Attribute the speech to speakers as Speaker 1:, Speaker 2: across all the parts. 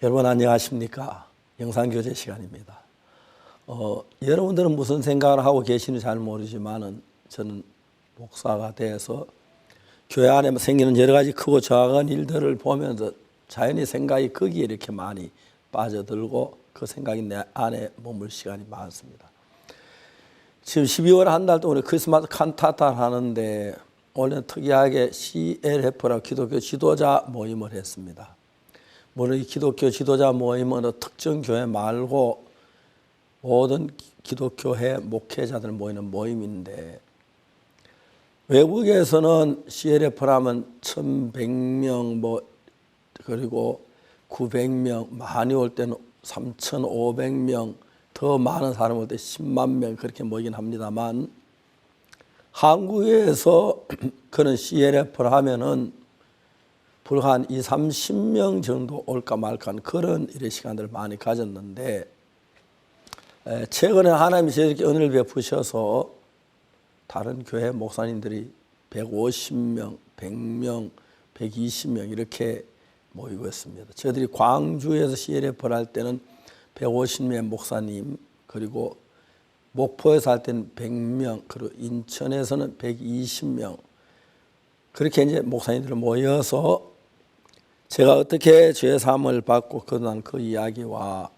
Speaker 1: 여러분 안녕하십니까? 영상교제 시간입니다. 여러분들은 무슨 생각을 하고 계시는지 잘 모르지만은 저는 목사가 돼서 교회 안에 생기는 여러 가지 크고 작은 일들을 보면서 자연히 생각이 거기에 이렇게 많이 빠져들고 그 생각이 내 안에 머물 시간이 많습니다. 지금 12월 한 달 동안 우리 크리스마스 칸타타를 하는데 올해는 특이하게 CLF라고 기독교 지도자 모임을 했습니다. 물론 이 기독교 지도자 모임은 특정 교회 말고 모든 기독교회 목회자들 모이는 모임인데, 외국에서는 CLF라면 1100명 그리고 900명, 많이 올 때는 3500명, 더 많은 사람 올 때 10만 명 그렇게 모이긴 합니다만, 한국에서 그런 CLF를 하면은 불과 한 20, 30명 정도 올까 말까 하는 그런 일의 시간들을 많이 가졌는데, 최근에 하나님이 저에게 은혜를 베푸셔서 다른 교회 목사님들이 150명, 100명, 120명 이렇게 모이고 있습니다. 저희들이 광주에서 CLF를 할 때는 150명 목사님, 그리고 목포에서 할 때는 100명, 그리고 인천에서는 120명, 그렇게 이제 목사님들 모여서 제가 어떻게 죄사함을 받고 거듭난 그 이야기와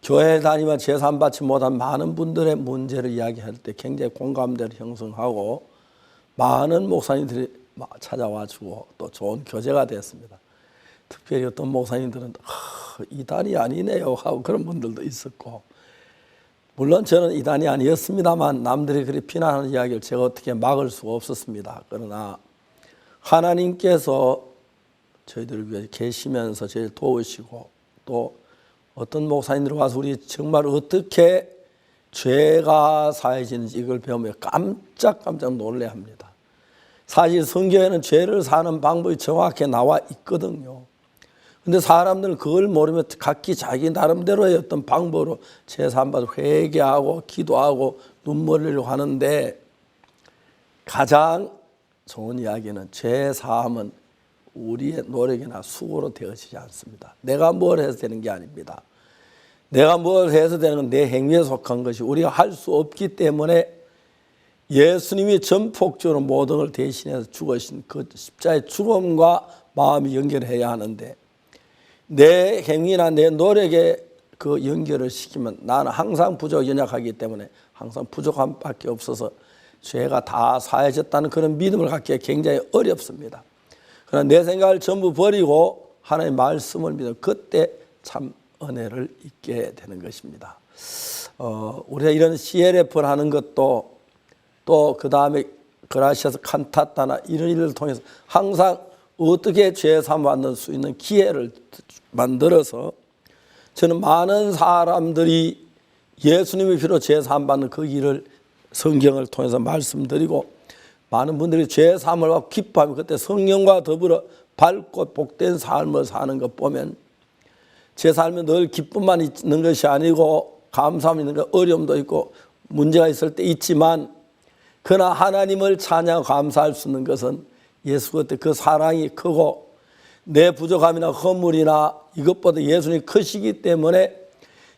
Speaker 1: 교회 다니면 죄사함 받지 못한 많은 분들의 문제를 이야기할 때 굉장히 공감대를 형성하고 많은 목사님들이 찾아와 주고 또 좋은 교제가 됐습니다. 특별히 어떤 목사님들은 이단이 아니네요 하고 그런 분들도 있었고, 물론 저는 이단이 아니었습니다만 남들이 그렇게 비난하는 이야기를 제가 어떻게 막을 수가 없었습니다. 그러나 하나님께서 저희들을 위해 계시면서 저희를 도우시고, 또 어떤 목사님들 와서 우리 정말 어떻게 죄가 사해지는지 이걸 배우며 깜짝 놀래야 합니다. 사실 성경에는 죄를 사는 방법이 정확히 나와 있거든요. 근데 사람들은 그걸 모르면 각기 자기 나름대로의 어떤 방법으로 죄사함받아 회개하고 기도하고 눈물 흘리려고 하는데, 가장 좋은 이야기는 죄사함은 우리의 노력이나 수고로 되어지지 않습니다. 내가 뭘 해서 되는 게 아닙니다. 내가 뭘 해서 되는 건 내 행위에 속한 것이 우리가 할 수 없기 때문에 예수님이 전폭적으로 모든 걸 대신해서 죽으신 그 십자의 죽음과 마음이 연결해야 하는데, 내 행위나 내 노력에 그 연결을 시키면 나는 항상 연약하기 때문에 항상 부족함밖에 없어서 죄가 다 사해졌다는 그런 믿음을 갖기에 굉장히 어렵습니다. 그러나 내 생각을 전부 버리고 하나님의 말씀을 믿으면 그때 참 은혜를 잊게 되는 것입니다. 우리가 이런 CLF를 하는 것도 또 그 다음에 그라시아스 칸타타나 이런 일을 통해서 항상 어떻게 죄사함 받는 수 있는 기회를 만들어서 저는 많은 사람들이 예수님의 피로 죄사함 받는 그 길을 성경을 통해서 말씀드리고, 많은 분들이 죄사함을 받고 기뻐하며 그때 성령과 더불어 밝고 복된 삶을 사는 것 보면, 제 삶에 늘 기쁨만 있는 것이 아니고 감사함이 있는 것, 어려움도 있고 문제가 있을 때 있지만, 그러나 하나님을 찬양하고 감사할 수 있는 것은 예수 그때 그 사랑이 크고 내 부족함이나 허물이나 이것보다 예수님이 크시기 때문에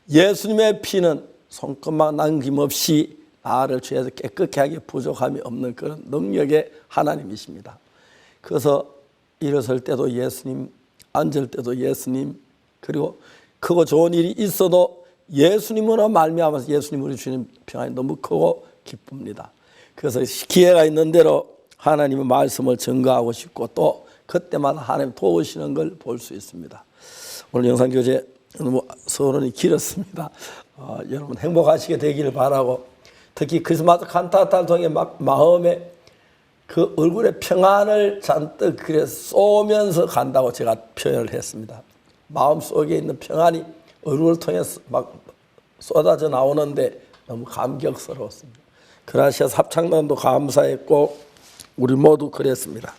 Speaker 1: 예수님의 피는 손끝만 남김없이 나를 죄에서 깨끗게 하게 부족함이 없는 그런 능력의 하나님이십니다. 그래서 일어설 때도 예수님, 앉을 때도 예수님, 그리고 크고 좋은 일이 있어도 예수님으로 말미암아서 예수님 우리 주님 평안이 너무 크고 기쁩니다. 그래서 기회가 있는 대로 하나님의 말씀을 증거하고 싶고 또 그때마다 하나님 도우시는 걸 볼 수 있습니다. 오늘 영상교제 너무 서론이 길었습니다. 여러분 행복하시게 되기를 바라고, 특히 크리스마스 칸타타를 통해 마음에 그 얼굴에 평안을 잔뜩 그래 쏘면서 간다고 제가 표현을 했습니다. 마음속에 있는 평안이 얼굴을 통해서 막 쏟아져 나오는데 너무 감격스러웠습니다. 그라시아스 합창단도 감사했고 우리 모두 그랬습니다.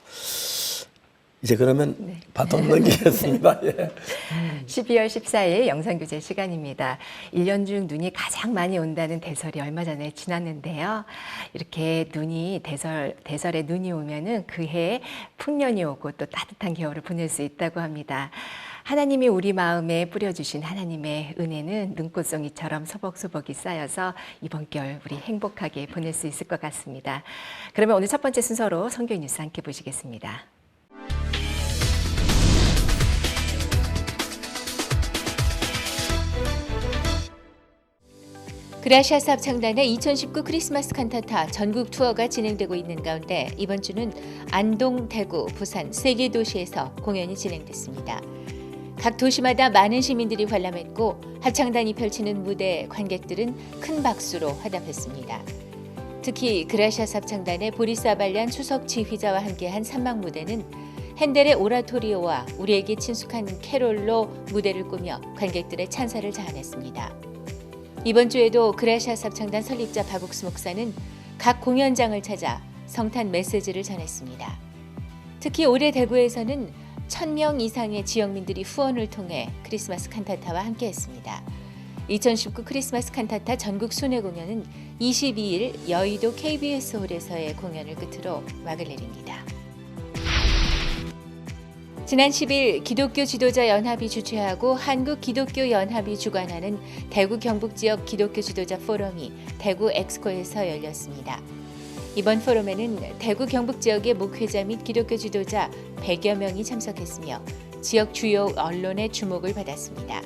Speaker 1: 이제 그러면 바통 넘기겠습니다. 예.
Speaker 2: 12월 14일 영상교제 시간입니다. 1년 중 눈이 가장 많이 온다는 대설이 얼마 전에 지났는데요. 이렇게 대설에 눈이 오면은 그해 풍년이 오고 또 따뜻한 겨울을 보낼 수 있다고 합니다. 하나님이 우리 마음에 뿌려주신 하나님의 은혜는 눈꽃송이처럼 소복소복이 쌓여서 이번 겨울 우리 행복하게 보낼 수 있을 것 같습니다. 그러면 오늘 첫 번째 순서로 선교인 뉴스 함께 보시겠습니다.
Speaker 3: 그라시아스 합창단의 2019 크리스마스 칸타타 전국 투어가 진행되고 있는 가운데 이번 주는 안동, 대구, 부산 세 개 도시에서 공연이 진행됐습니다. 각 도시마다 많은 시민들이 관람했고 합창단이 펼치는 무대에 관객들은 큰 박수로 화답했습니다. 특히 그라시아스 합창단의 보리스 아발리안 수석 지휘자와 함께한 산막 무대는 핸델의 오라토리오와 우리에게 친숙한 캐롤로 무대를 꾸며 관객들의 찬사를 자아냈습니다. 이번 주에도 그라시아스 합창단 설립자 박옥수 목사는 각 공연장을 찾아 성탄 메시지를 전했습니다. 특히 올해 대구에서는 1,000명 이상의 지역민들이 후원을 통해 크리스마스 칸타타와 함께했습니다. 2019 크리스마스 칸타타 전국 순회 공연은 22일 여의도 KBS 홀에서의 공연을 끝으로 막을 내립니다. 지난 10일 기독교 지도자 연합이 주최하고 한국 기독교 연합이 주관하는 대구 경북 지역 기독교 지도자 포럼이 대구 엑스코에서 열렸습니다. 이번 포럼에는 대구 경북 지역의 목회자 및 기독교 지도자 100여 명이 참석했으며 지역 주요 언론의 주목을 받았습니다.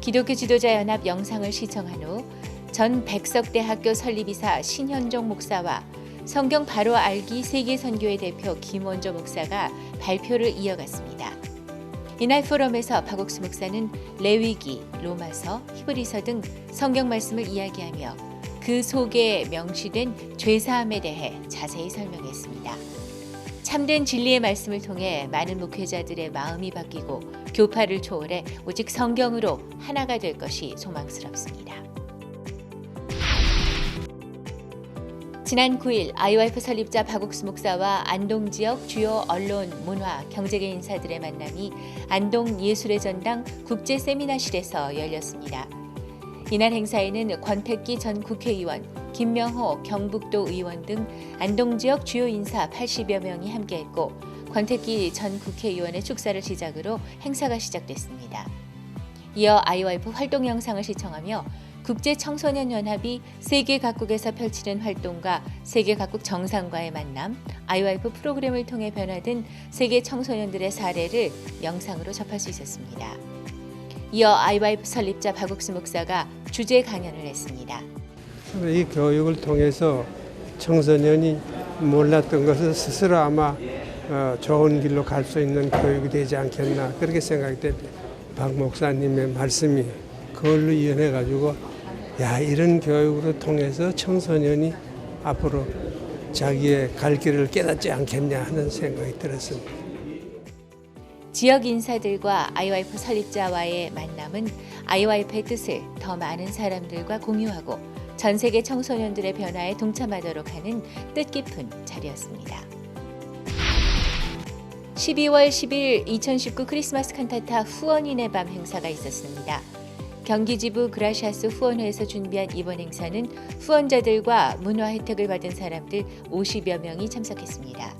Speaker 3: 기독교 지도자 연합 영상을 시청한 후 전 백석대학교 설립이사 신현종 목사와 성경 바로 알기 세계선교회 대표 김원조 목사가 발표를 이어갔습니다. 이날 포럼에서 박옥수 목사는 레위기, 로마서, 히브리서 등 성경 말씀을 이야기하며 그 속에 명시된 죄사함에 대해 자세히 설명했습니다. 참된 진리의 말씀을 통해 많은 목회자들의 마음이 바뀌고 교파를 초월해 오직 성경으로 하나가 될 것이 소망스럽습니다. 지난 9일 IYF 설립자 박옥수 목사와 안동 지역 주요 언론, 문화, 경제계 인사들의 만남이 안동 예술의 전당 국제 세미나실에서 열렸습니다. 이날 행사에는 권택기 전 국회의원, 김명호 경북도 의원 등 안동 지역 주요 인사 80여 명이 함께했고 권택기 전 국회의원의 축사를 시작으로 행사가 시작됐습니다. 이어 IYF 활동 영상을 시청하며 국제청소년연합이 세계 각국에서 펼치는 활동과 세계 각국 정상과의 만남, IYF 프로그램을 통해 변화된 세계 청소년들의 사례를 영상으로 접할 수 있었습니다. 이어 IYF 설립자 박옥수 목사가 주제 강연을 했습니다.
Speaker 4: 이 교육을 통해서 청소년이 몰랐던 것을 스스로 아마 좋은 길로 갈 수 있는 교육이 되지 않겠나 그렇게 생각이 됩니다. 박 목사님의 말씀이 그걸로 이어내가지고 이런 교육으로 통해서 청소년이 앞으로 자기의 갈 길을 깨닫지 않겠냐 하는 생각이 들었습니다.
Speaker 3: 지역 인사들과 IYF 설립자와의 만남은 IYF의 뜻을 더 많은 사람들과 공유하고 전 세계 청소년들의 변화에 동참하도록 하는 뜻깊은 자리였습니다. 12월 10일 2019 크리스마스 칸타타 후원인의 밤 행사가 있었습니다. 경기지부 그라시아스 후원회에서 준비한 이번 행사는 후원자들과 문화 혜택을 받은 사람들 50여 명이 참석했습니다.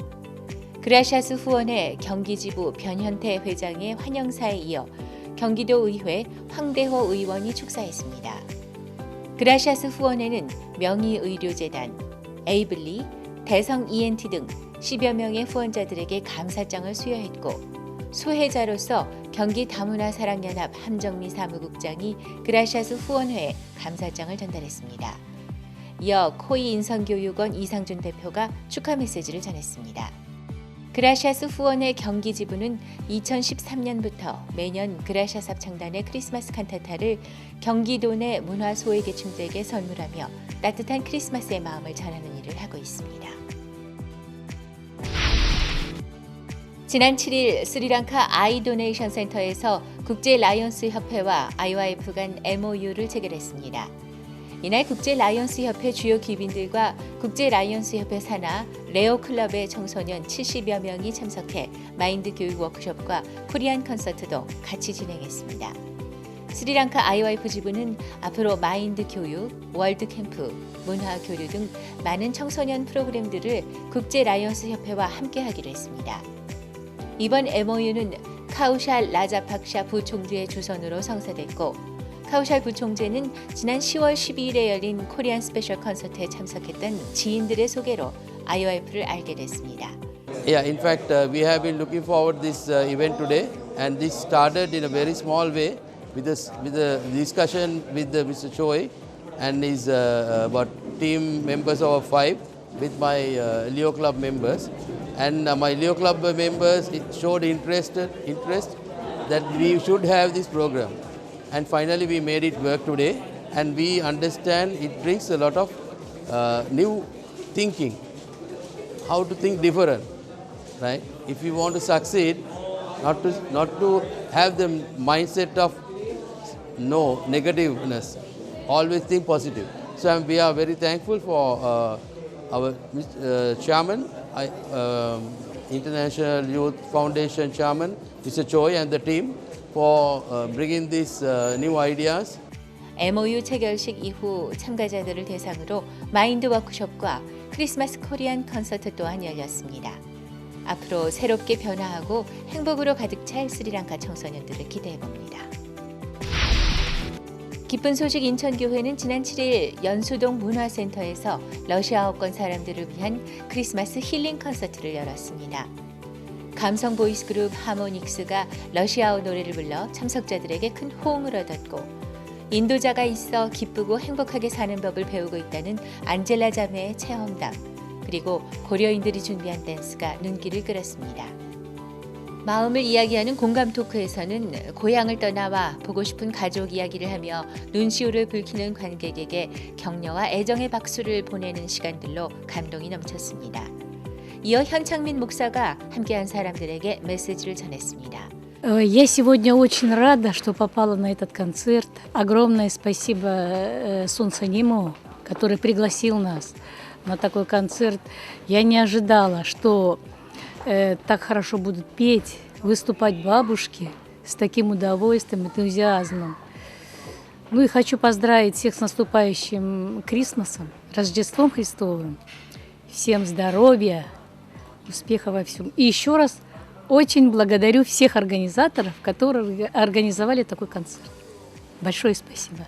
Speaker 3: 그라시아스 후원회 경기지부 변현태 회장의 환영사에 이어 경기도의회 황대호 의원이 축사했습니다. 그라시아스 후원회는 명의의료재단, 에이블리, 대성 ENT 등 10여 명의 후원자들에게 감사장을 수여했고 수혜자로서 경기 다문화 사랑연합 함정미 사무국장이 그라시아스 후원회에 감사장을 전달했습니다. 이어 코이 인성교육원 이상준 대표가 축하 메시지를 전했습니다. 그라시아스 후원회 경기지부는 2013년부터 매년 그라시아스 합창단의 크리스마스 칸타타를 경기도 내 문화 소외계층들에게 선물하며 따뜻한 크리스마스의 마음을 전하는 일을 하고 있습니다. 지난 7일 스리랑카 아이 도네이션 센터에서 국제 라이언스 협회와 IYF 간 MOU를 체결했습니다. 이날 국제 라이언스 협회 주요 기빈들과 국제 라이언스 협회 산하 레오 클럽의 청소년 70여 명이 참석해 마인드 교육 워크숍과 코리안 콘서트도 같이 진행했습니다. 스리랑카 IYF 지부는 앞으로 마인드 교육, 월드 캠프, 문화 교류 등 많은 청소년 프로그램들을 국제 라이언스 협회와 함께하기로 했습니다. 이번 MOU는 카우샬 라자팍샤 부총재의 주선으로 성사됐고 카우샬 부총재는 지난 10월 12일에 열린 코리안 스페셜 콘서트에 참석했던 지인들의 소개로 IOF를 알게 됐습니다.
Speaker 5: Yeah, in fact, we have been looking forward this event today, and this started in a very small way with the discussion with Mr. Choi and his about team members of 5 with my Leo Club members, and my Leo Club members showed interest that we should have this program, and finally we made it work today, and we understand it brings a lot of new thinking, how to think different. Right? If you want to succeed, not to have the mindset of no negativeness, always think positive. So we are very thankful for our chairman, International Youth Foundation chairman, Mr. Choi, and the team for bringing these new ideas.
Speaker 3: MOU 체결식 이후 참가자들을 대상으로 마인드 워크숍과 크리스마스 코리안 콘서트 또한 열렸습니다. 앞으로 새롭게 변화하고 행복으로 가득 찰 스리랑카 청소년들을 기대해봅니다. 기쁜 소식 인천교회는 지난 7일 연수동 문화센터에서 러시아어권 사람들을 위한 크리스마스 힐링 콘서트를 열었습니다. 감성 보이스 그룹 하모닉스가 러시아어 노래를 불러 참석자들에게 큰 호응을 얻었고 인도자가 있어 기쁘고 행복하게 사는 법을 배우고 있다는 안젤라 자매의 체험담 그리고 고려인들이 준비한 댄스가 눈길을 끌었습니다. 마음을 이야기하는 공감 토크에서는 고향을 떠나와 보고 싶은 가족 이야기를 하며 눈시울을 붉히는 관객에게 격려와 애정의 박수를 보내는 시간들로 감동이 넘쳤습니다. 이어 현창민 목사가 함께한 사람들에게 메시지를 전했습니다.
Speaker 6: Я сегодня очень рада, что попала на этот концерт. Огромное спасибо Солнцу Нему, который пригласил нас на такой концерт. Я не ожидала, что так хорошо будут петь, выступать бабушки с таким удовольствием, энтузиазмом. Ну и хочу поздравить всех с наступающим Крисмасом, Рождеством Христовым. Всем здоровья, успеха во всем. И еще раз очень благодарю всех организаторов, которые организовали такой концерт. Большое спасибо.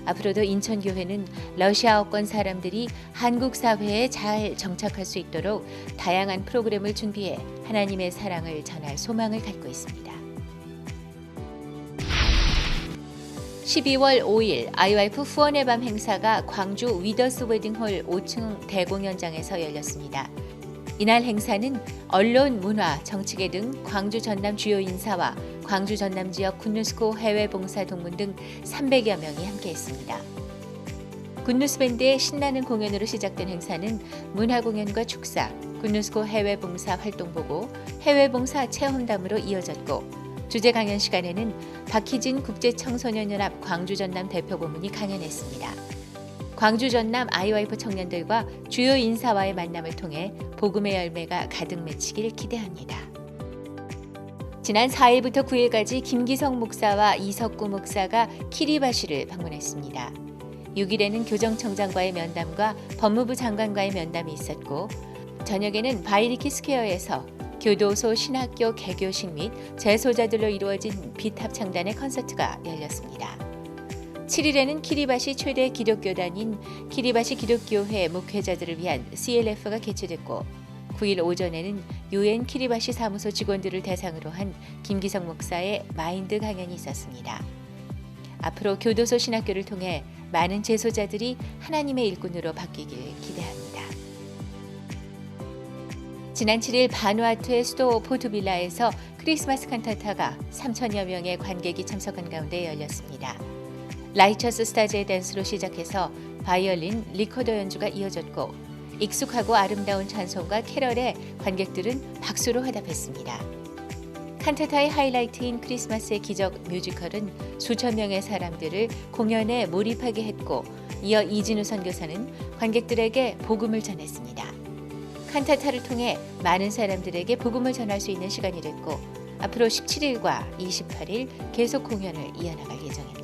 Speaker 3: 앞으로도 인천교회는 러시아어권 사람들이 한국 사회에 잘 정착할 수 있도록 다양한 프로그램을 준비해 하나님의 사랑을 전할 소망을 갖고 있습니다. 12월 5일 IOF 후원의 밤 행사가 광주 위더스 웨딩홀 5층 대공연장에서 열렸습니다. 이날 행사는 언론, 문화, 정치계 등 광주 전남 주요 인사와 광주 전남 지역 굿뉴스코 해외 봉사 동문 등 300여 명이 함께했습니다. 굿뉴스 밴드의 신나는 공연으로 시작된 행사는 문화 공연과 축사, 굿뉴스코 해외 봉사 활동보고, 해외 봉사 체험담으로 이어졌고 주제 강연 시간에는 박희진 국제청소년연합 광주 전남 대표 고문이 강연했습니다. 광주 전남 IOF 청년들과 주요 인사와의 만남을 통해 복음의 열매가 가득 맺히길 기대합니다. 지난 4일부터 9일까지 김기성 목사와 이석구 목사가 키리바시를 방문했습니다. 6일에는 교정청장과의 면담과 법무부 장관과의 면담이 있었고 저녁에는 바이리키 스퀘어에서 교도소 신학교 개교식 및 재소자들로 이루어진 비탑 창단의 콘서트가 열렸습니다. 7일에는 키리바시 최대 기독교단인 키리바시 기독교회 목회자들을 위한 CLF가 개최됐고 9일 오전에는 UN 키리바시 사무소 직원들을 대상으로 한 김기성 목사의 마인드 강연이 있었습니다. 앞으로 교도소 신학교를 통해 많은 재소자들이 하나님의 일꾼으로 바뀌길 기대합니다. 지난 7일 바누아투의 수도 포르투빌라에서 크리스마스 칸타타가 3천여 명의 관객이 참석한 가운데 열렸습니다. 라이처스 스타즈의 댄스로 시작해서 바이올린, 리코더 연주가 이어졌고 익숙하고 아름다운 찬송과 캐럴에 관객들은 박수로 화답했습니다. 칸타타의 하이라이트인 크리스마스의 기적 뮤지컬은 수천 명의 사람들을 공연에 몰입하게 했고 이어 이진우 선교사는 관객들에게 복음을 전했습니다. 칸타타를 통해 많은 사람들에게 복음을 전할 수 있는 시간이 됐고 앞으로 17일과 28일 계속 공연을 이어나갈 예정입니다.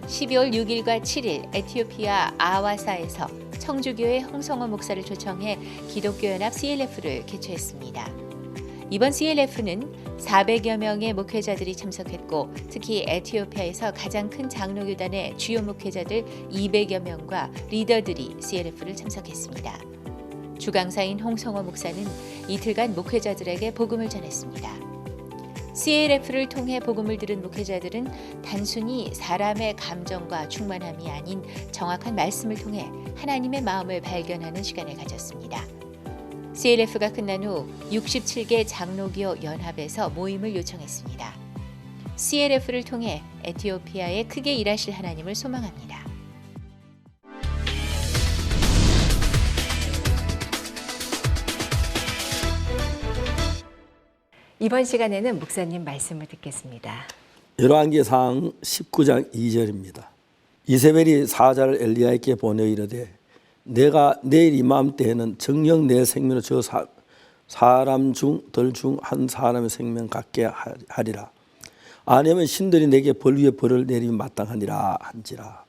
Speaker 3: 12월 6일과 7일 에티오피아 아와사에서 청주교회 홍성호 목사를 초청해 기독교연합 CLF를 개최했습니다. 이번 CLF는 400여 명의 목회자들이 참석했고 특히 에티오피아에서 가장 큰 장로교단의 주요 목회자들 200여 명과 리더들이 CLF를 참석했습니다. 주강사인 홍성호 목사는 이틀간 목회자들에게 복음을 전했습니다. CLF를 통해 복음을 들은 목회자들은 단순히 사람의 감정과 충만함이 아닌 정확한 말씀을 통해 하나님의 마음을 발견하는 시간을 가졌습니다. CLF가 끝난 후 67개 장로교 연합에서 모임을 요청했습니다. CLF를 통해 에티오피아에 크게 일하실 하나님을 소망합니다.
Speaker 2: 이번 시간에는 목사님 말씀을 듣겠습니다.
Speaker 1: 열왕기상 19장 2절입니다. 이세벨이 사자를 엘리야에게 보내 이르되 내가 내일 이맘때에는 정녕 내 생명을 저 사람 들 중 한 사람의 생명 갖게 하리라. 아니면 신들이 내게 벌 위에 벌을 내리면 마땅하니라 한지라.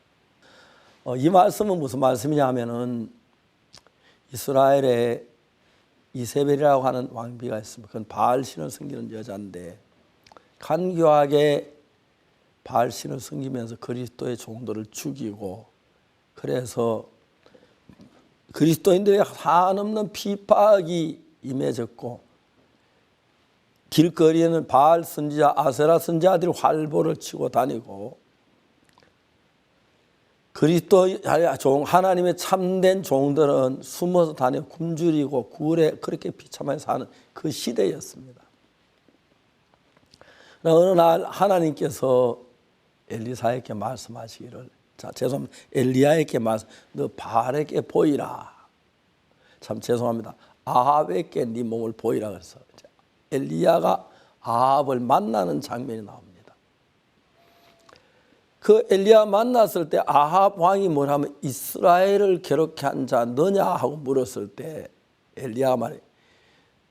Speaker 1: 이 말씀은 무슨 말씀이냐 하면은 이스라엘에 이세벨이라고 하는 왕비가 있습니다. 그건 바알신을 섬기는 여자인데 간교하게 바알신을 섬기면서 그리스도의 종들을 죽이고 그래서 그리스도인들의 한없는 핍박이 임해졌고 길거리에는 바알 선지자, 아세라 선지자들이 활보를 치고 다니고 그리스도 하나님의 참된 종들은 숨어서 다니고 굶주리고 굴에 그렇게 비참하게 사는 그 시대였습니다. 어느 날 하나님께서 엘리사에게 말씀하시기를 죄송합니다. 엘리야에게 너 바알에게 보이라. 참 죄송합니다. 아합에게 네 몸을 보이라 그래서 엘리야가 아합을 만나는 장면이 나옵니다. 그 엘리야 만났을 때 아합 왕이 뭐라면 이스라엘을 괴롭게 한 자 너냐 하고 물었을 때 엘리야가 말해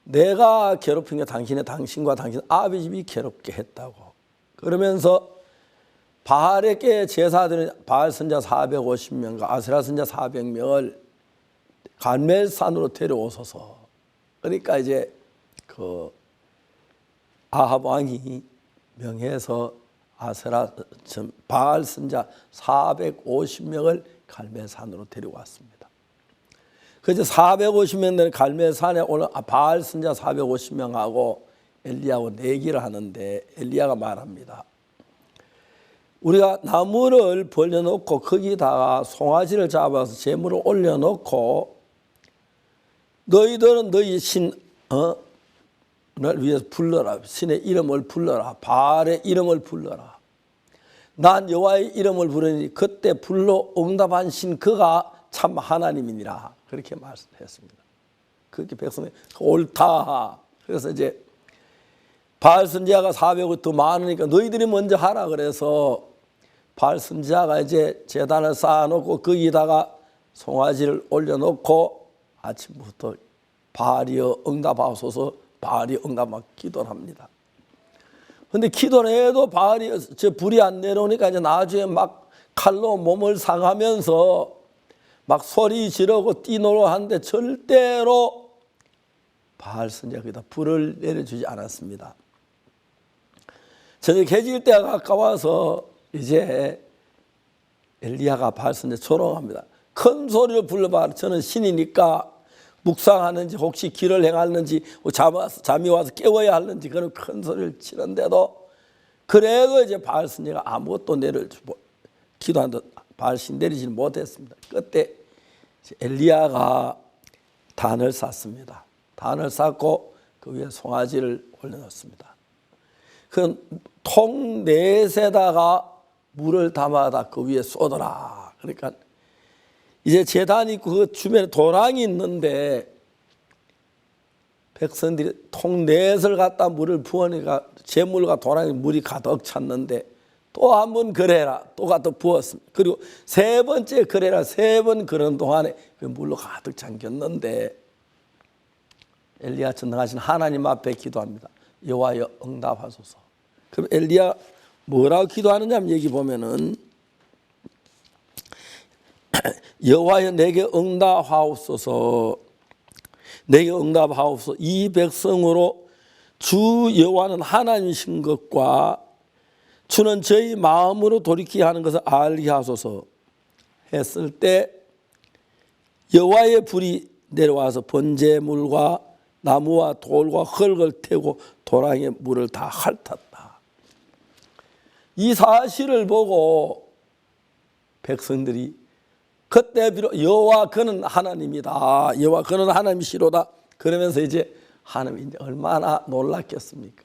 Speaker 1: 내가 괴롭힌 게 당신과 당신 아비 집이 괴롭게 했다고. 그러면서 바알에게 제사드린 바알 선자 450명과 아세라 선자 400명을 갈멜산으로 데려오소서. 그러니까 이제 그 아합 왕이 명해서 아세라 바알 선자 450명을 갈멜산으로 데려왔습니다. 그래서 450명 되는 갈멜산에 오늘 바알 선자 450명하고 엘리야하고 내기를 하는데 엘리야가 말합니다. 우리가 나무를 벌려놓고 거기다가 송아지를 잡아서 제물을 올려놓고 너희들은 너희 신을 위해서 불러라. 신의 이름을 불러라. 바알의 이름을 불러라. 난 여호와의 이름을 부르니 그때 불러 응답한 신 그가 참 하나님이니라. 그렇게 말씀했습니다. 그렇게 백성이 옳다. 그래서 이제 바알 선지자가 400을 더 많으니까 너희들이 먼저 하라 그래서 바알 선지자가 이제 제단을 쌓아놓고 거기다가 송아지를 올려놓고 아침부터 바알이여 응답하소서 바알이 응답하고 기도를 합니다. 그런데 기도를 해도 바알이 불이 안 내려오니까 이제 나중에 막 칼로 몸을 상하면서 막 소리 지르고 뛰노로 하는데 절대로 바알 선지자가 거기다 불을 내려주지 않았습니다. 저녁 해질 때가 가까워서 이제 엘리야가 바알 선지자 조롱합니다. 큰 소리로 불러봐. 저는 신이니까 묵상하는지 혹시 길을 행하는지 잠이 와서 깨워야 하는지 그런 큰 소리를 치는데도 그래도 이제 바알 선지자가 아무것도 기도한다 바알 신 내리지 못했습니다. 그때 엘리야가 단을 쌌습니다. 단을 쌓고 그 위에 송아지를 올려놓습니다. 그 통 넷에다가 물을 담아다 그 위에 쏟아라. 그러니까 이제 제단이 있고 그 주변에 도랑이 있는데 백성들이 통 넷을 갖다 물을 부으니까 재물과 도랑이 물이 가득 찼는데 또 한 번 그래라. 또 가득 부었습니다. 그리고 세 번째 그래라. 세 번 그런 동안에 그 물로 가득 잠겼는데 엘리야 전능하신 하나님 앞에 기도합니다. 여호와여 응답하소서. 그럼 엘리야 뭐라고 기도하느냐 하면 여기 보면은 여호와여 내게 응답하옵소서. 내게 응답하옵소서. 이 백성으로 주 여호와는 하나님이신 것과 주는 저희 마음으로 돌이키게 하는 것을 알게 하소서 했을 때 여호와의 불이 내려와서 번제물과 나무와 돌과 흙을 태우고 도랑의 물을 다 핥았다. 이 사실을 보고 백성들이 그때 비로 여호와 그는 하나님이다. 여호와 그는 하나님이시로다. 그러면서 이제 하나님이 이제 얼마나 놀랐겠습니까?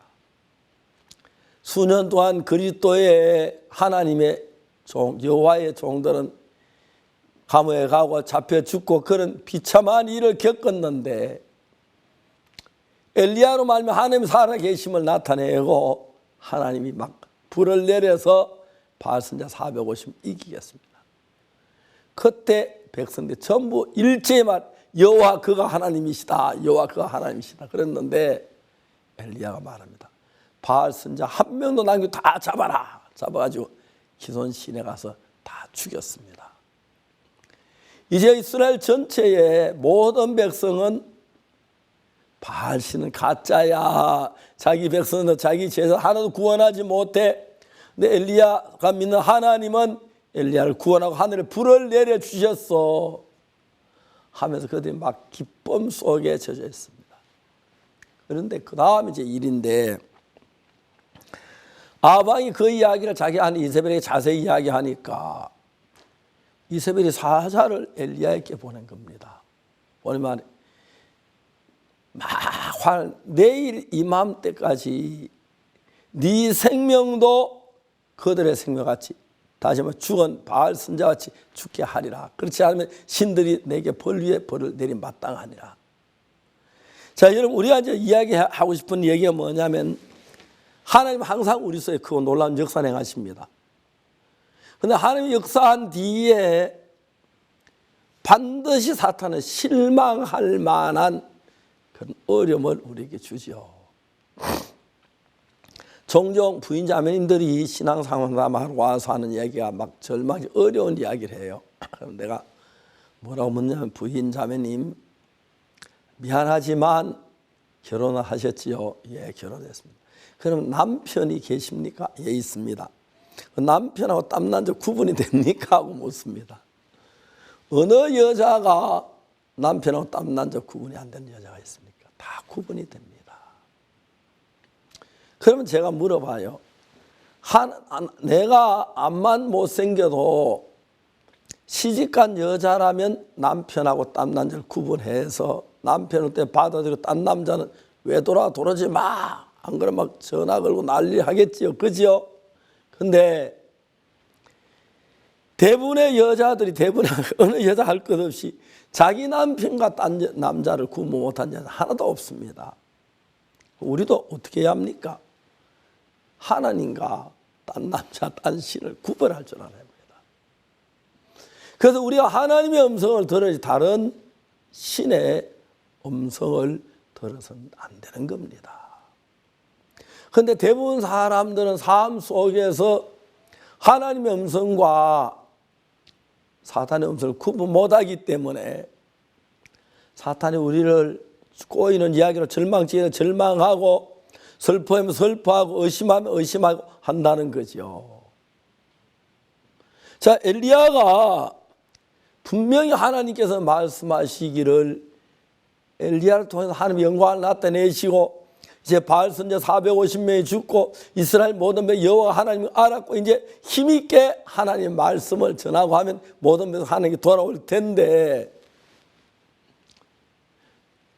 Speaker 1: 수년 동안 그리스도의 하나님의 종 여호와의 종들은 감옥에 가고 잡혀 죽고 그런 비참한 일을 겪었는데 엘리야로 말하면 하나님 살아계심을 나타내고 하나님이 막 불을 내려서 바알 선지자 450 이기겠습니다. 그때 백성들 전부 일제히 말 여호와 그가 하나님이시다. 여호와 그가 하나님이시다. 그랬는데 엘리야가 말합니다. 바알 선지자 한 명도 남기고 다 잡아라. 잡아가지고 기손 시내에 가서 다 죽였습니다. 이제 이스라엘 전체의 모든 백성은 바알 신은 가짜야. 자기 백성은 자기 제사 하나도 구원하지 못해. 근데 엘리야가 믿는 하나님은 엘리야를 구원하고 하늘에 불을 내려주셨어 하면서 그들이 막 기쁨 속에 젖어 있습니다. 그런데 그 다음 이제 일인데 아방이 그 이야기를 자기 아내 이세벨에게 자세히 이야기하니까 이세벨이 사자를 엘리야에게 보낸 겁니다. 보내면 막 내일 이맘때까지 네 생명도 그들의 생명같이 다시 한번 죽은 바알 선지자같이 죽게 하리라. 그렇지 않으면 신들이 내게 벌 위에 벌을 내리마땅하니라. 자, 여러분 우리가 이제 이야기하고 싶은 얘기가 뭐냐면 하나님 항상 우리 속에 크고 놀라운 역사를 행하십니다. 그런데 하나님이 역사한 뒤에 반드시 사탄은 실망할 만한 그런 어려움을 우리에게 주죠. 종종 부인 자매님들이 신앙 상담하러 와서 하는 이야기가 막 절망이 어려운 이야기를 해요. 그럼 내가 뭐라고 묻냐면 부인 자매님 미안하지만 결혼을 하셨지요? 예, 결혼했습니다. 그럼 남편이 계십니까? 예, 있습니다. 남편하고 땀난자 구분이 됩니까? 하고 묻습니다. 어느 여자가 남편하고 땀난자 구분이 안 되는 여자가 있습니까? 다 구분이 됩니다. 그러면 제가 물어봐요. 내가 암만 못생겨도 시집간 여자라면 남편하고 딴 남자를 구분해서 남편을 때 받아들이고 딴 남자는 왜 돌아오지 마. 안 그러면 막 전화 걸고 난리 하겠지요. 그지요? 근데 대부분의 여자들이 어느 여자 할 것 없이 자기 남편과 딴 남자를 구분 못한 여자 하나도 없습니다. 우리도 어떻게 해야 합니까? 하나님과 딴 남자, 딴 신을 구별할 줄 알아야 합니다. 그래서 우리가 하나님의 음성을 들어야지 다른 신의 음성을 들어서는 안 되는 겁니다. 그런데 대부분 사람들은 삶 속에서 하나님의 음성과 사탄의 음성을 구분 못하기 때문에 사탄이 우리를 꼬이는 이야기로 절망지에 절망하고 슬퍼하면 슬퍼하고 의심하면 의심하고 한다는 거죠. 자, 엘리야가 분명히 하나님께서 말씀하시기를 엘리야를 통해서 하나님의 영광을 나타내시고 이제 바알 선지자 450명이 죽고 이스라엘 모든 백성 여호와 하나님을 알았고 이제 힘있게 하나님의 말씀을 전하고 하면 모든 백성 하나님께 돌아올 텐데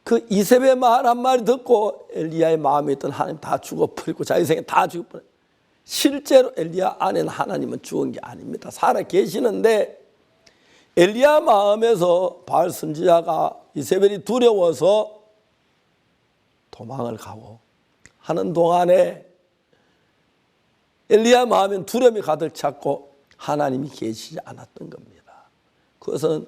Speaker 1: 그 이세벨 말 한마디 듣고 엘리야의 마음에 있던 하나님 다 죽어버리고 자기 생에 다 죽어버려요. 실제로 엘리야 안에는 하나님은 죽은 게 아닙니다. 살아 계시는데 엘리야 마음에서 바알 선지자가 이세벨이 두려워서 도망을 가고 하는 동안에 엘리야 마음엔 두려움이 가득 찼고 하나님이 계시지 않았던 겁니다. 그것은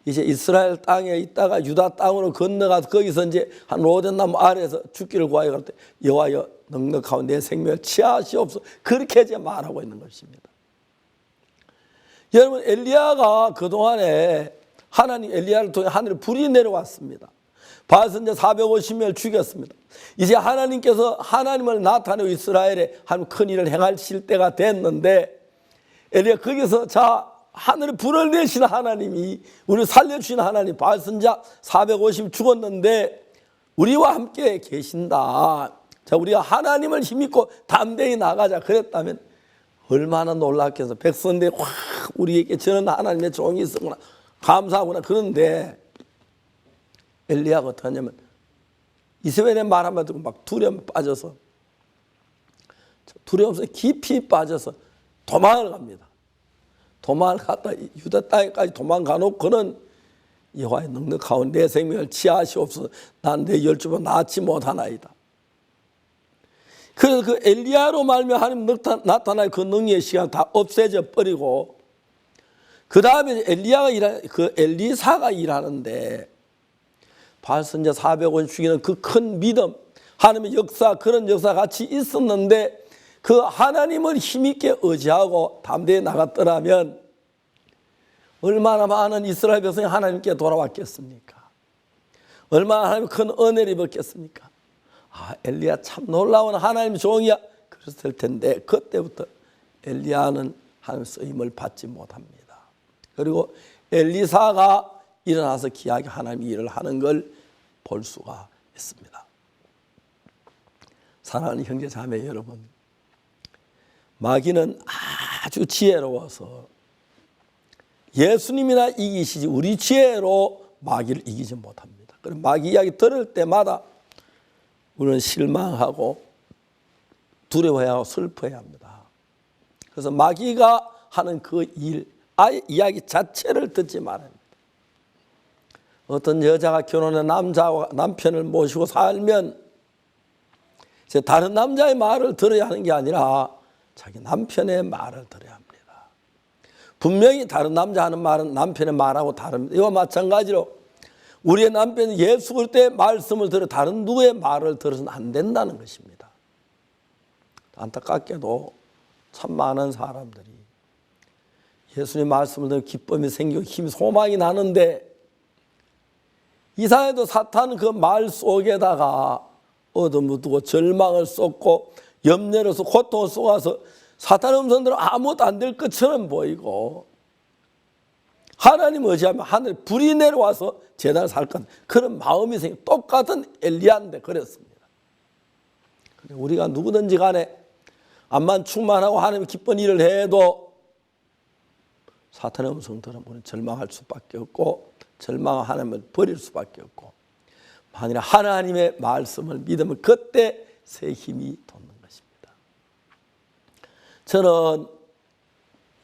Speaker 1: 이제 이스라엘 땅에 있다가 유다 땅으로 건너가서 거기서 이제 한 로덴나무 아래에서 죽기를 구하여 갈 때 여호와여 넉넉하고 내 생명을 취하시옵소서 그렇게 이제 말하고 있는 것입니다. 여러분 엘리야가 그동안에 하나님 엘리야를 통해 하늘에 불이 내려왔습니다. 바알 선지자 450명을 죽였습니다. 이제 하나님께서 하나님을 나타내고 이스라엘에 한 큰 일을 행하실 때가 됐는데 엘리야 거기서 자 하늘에 불을 내신 하나님이 우리를 살려주신 하나님 바알 선지자 450 죽었는데 우리와 함께 계신다. 자 우리가 하나님을 힘입고 담대히 나가자 그랬다면 얼마나 놀랍겠어. 백성들이 확 우리에게 저는 하나님의 종이 있었구나 감사하구나. 그런데 엘리야가 어떻게 하냐면 이스라엘의 말 한마디 듣고 막 두려움에 빠져서 두려움에 깊이 빠져서 도망을 갑니다. 도망을 갔다 유다 땅에까지 도망가 놓고는 여호와의 넉넉하온 내 생명을 취하시옵소서. 난 내 열조보 낳지 못하나이다. 그래서 그 엘리야로 말미암아 하나님 나타나의 그 능력의 시간 다 없애져 버리고 그 다음에 그 엘리사가 일하는데 바알 선지자 450 죽이는 그 큰 믿음 하나님의 역사 그런 역사 같이 있었는데 그 하나님을 힘있게 의지하고 담대히 나갔더라면 얼마나 많은 이스라엘 백성이 하나님께 돌아왔겠습니까? 얼마나 하나님 큰 은혜를 입었겠습니까? 아 엘리야 참 놀라운 하나님의 종이야 그랬을 텐데 그때부터 엘리야는 하나님의 쓰임을 받지 못합니다. 그리고 엘리사가 일어나서 기하게 하나님의 일을 하는 걸 볼 수가 있습니다. 사랑하는 형제 자매 여러분, 마귀는 아주 지혜로워서 예수님이나 이기시지 우리 지혜로 마귀를 이기지 못합니다. 그럼 마귀 이야기 들을 때마다 우리는 실망하고 두려워해야 하고 슬퍼해야 합니다. 그래서 마귀가 하는 그 일, 아예 이야기 자체를 듣지 말아야 합니다. 어떤 여자가 결혼한 남편을 모시고 살면 이제 다른 남자의 말을 들어야 하는 게 아니라 자기 남편의 말을 들어야 합니다. 분명히 다른 남자 하는 말은 남편의 말하고 다릅니다. 이와 마찬가지로 우리의 남편이 예수 그리스도의 말씀을 들어 다른 누구의 말을 들어서는 안 된다는 것입니다. 안타깝게도 참 많은 사람들이 예수님의 말씀을 들어 기쁨이 생기고 힘 소망이 나는데 이상해도 사탄은 그 말 속에다가 얻어묻고 절망을 쏟고 염려를 쏟고 고통을 쏟아서 사탄의 음성들은 아무것도 안 될 것처럼 보이고 하나님 의지하면 하늘에 불이 내려와서 재단을 살 것 그런 마음이 생겨 똑같은 엘리야인데 그랬습니다. 우리가 누구든지 간에 암만 충만하고 하나님 기쁜 일을 해도 사탄의 음성 들으면 우리는 절망할 수밖에 없고 절망한 하나님을 버릴 수밖에 없고 만일 하나님의 말씀을 믿으면 그때 새 힘이 돋는 것입니다. 저는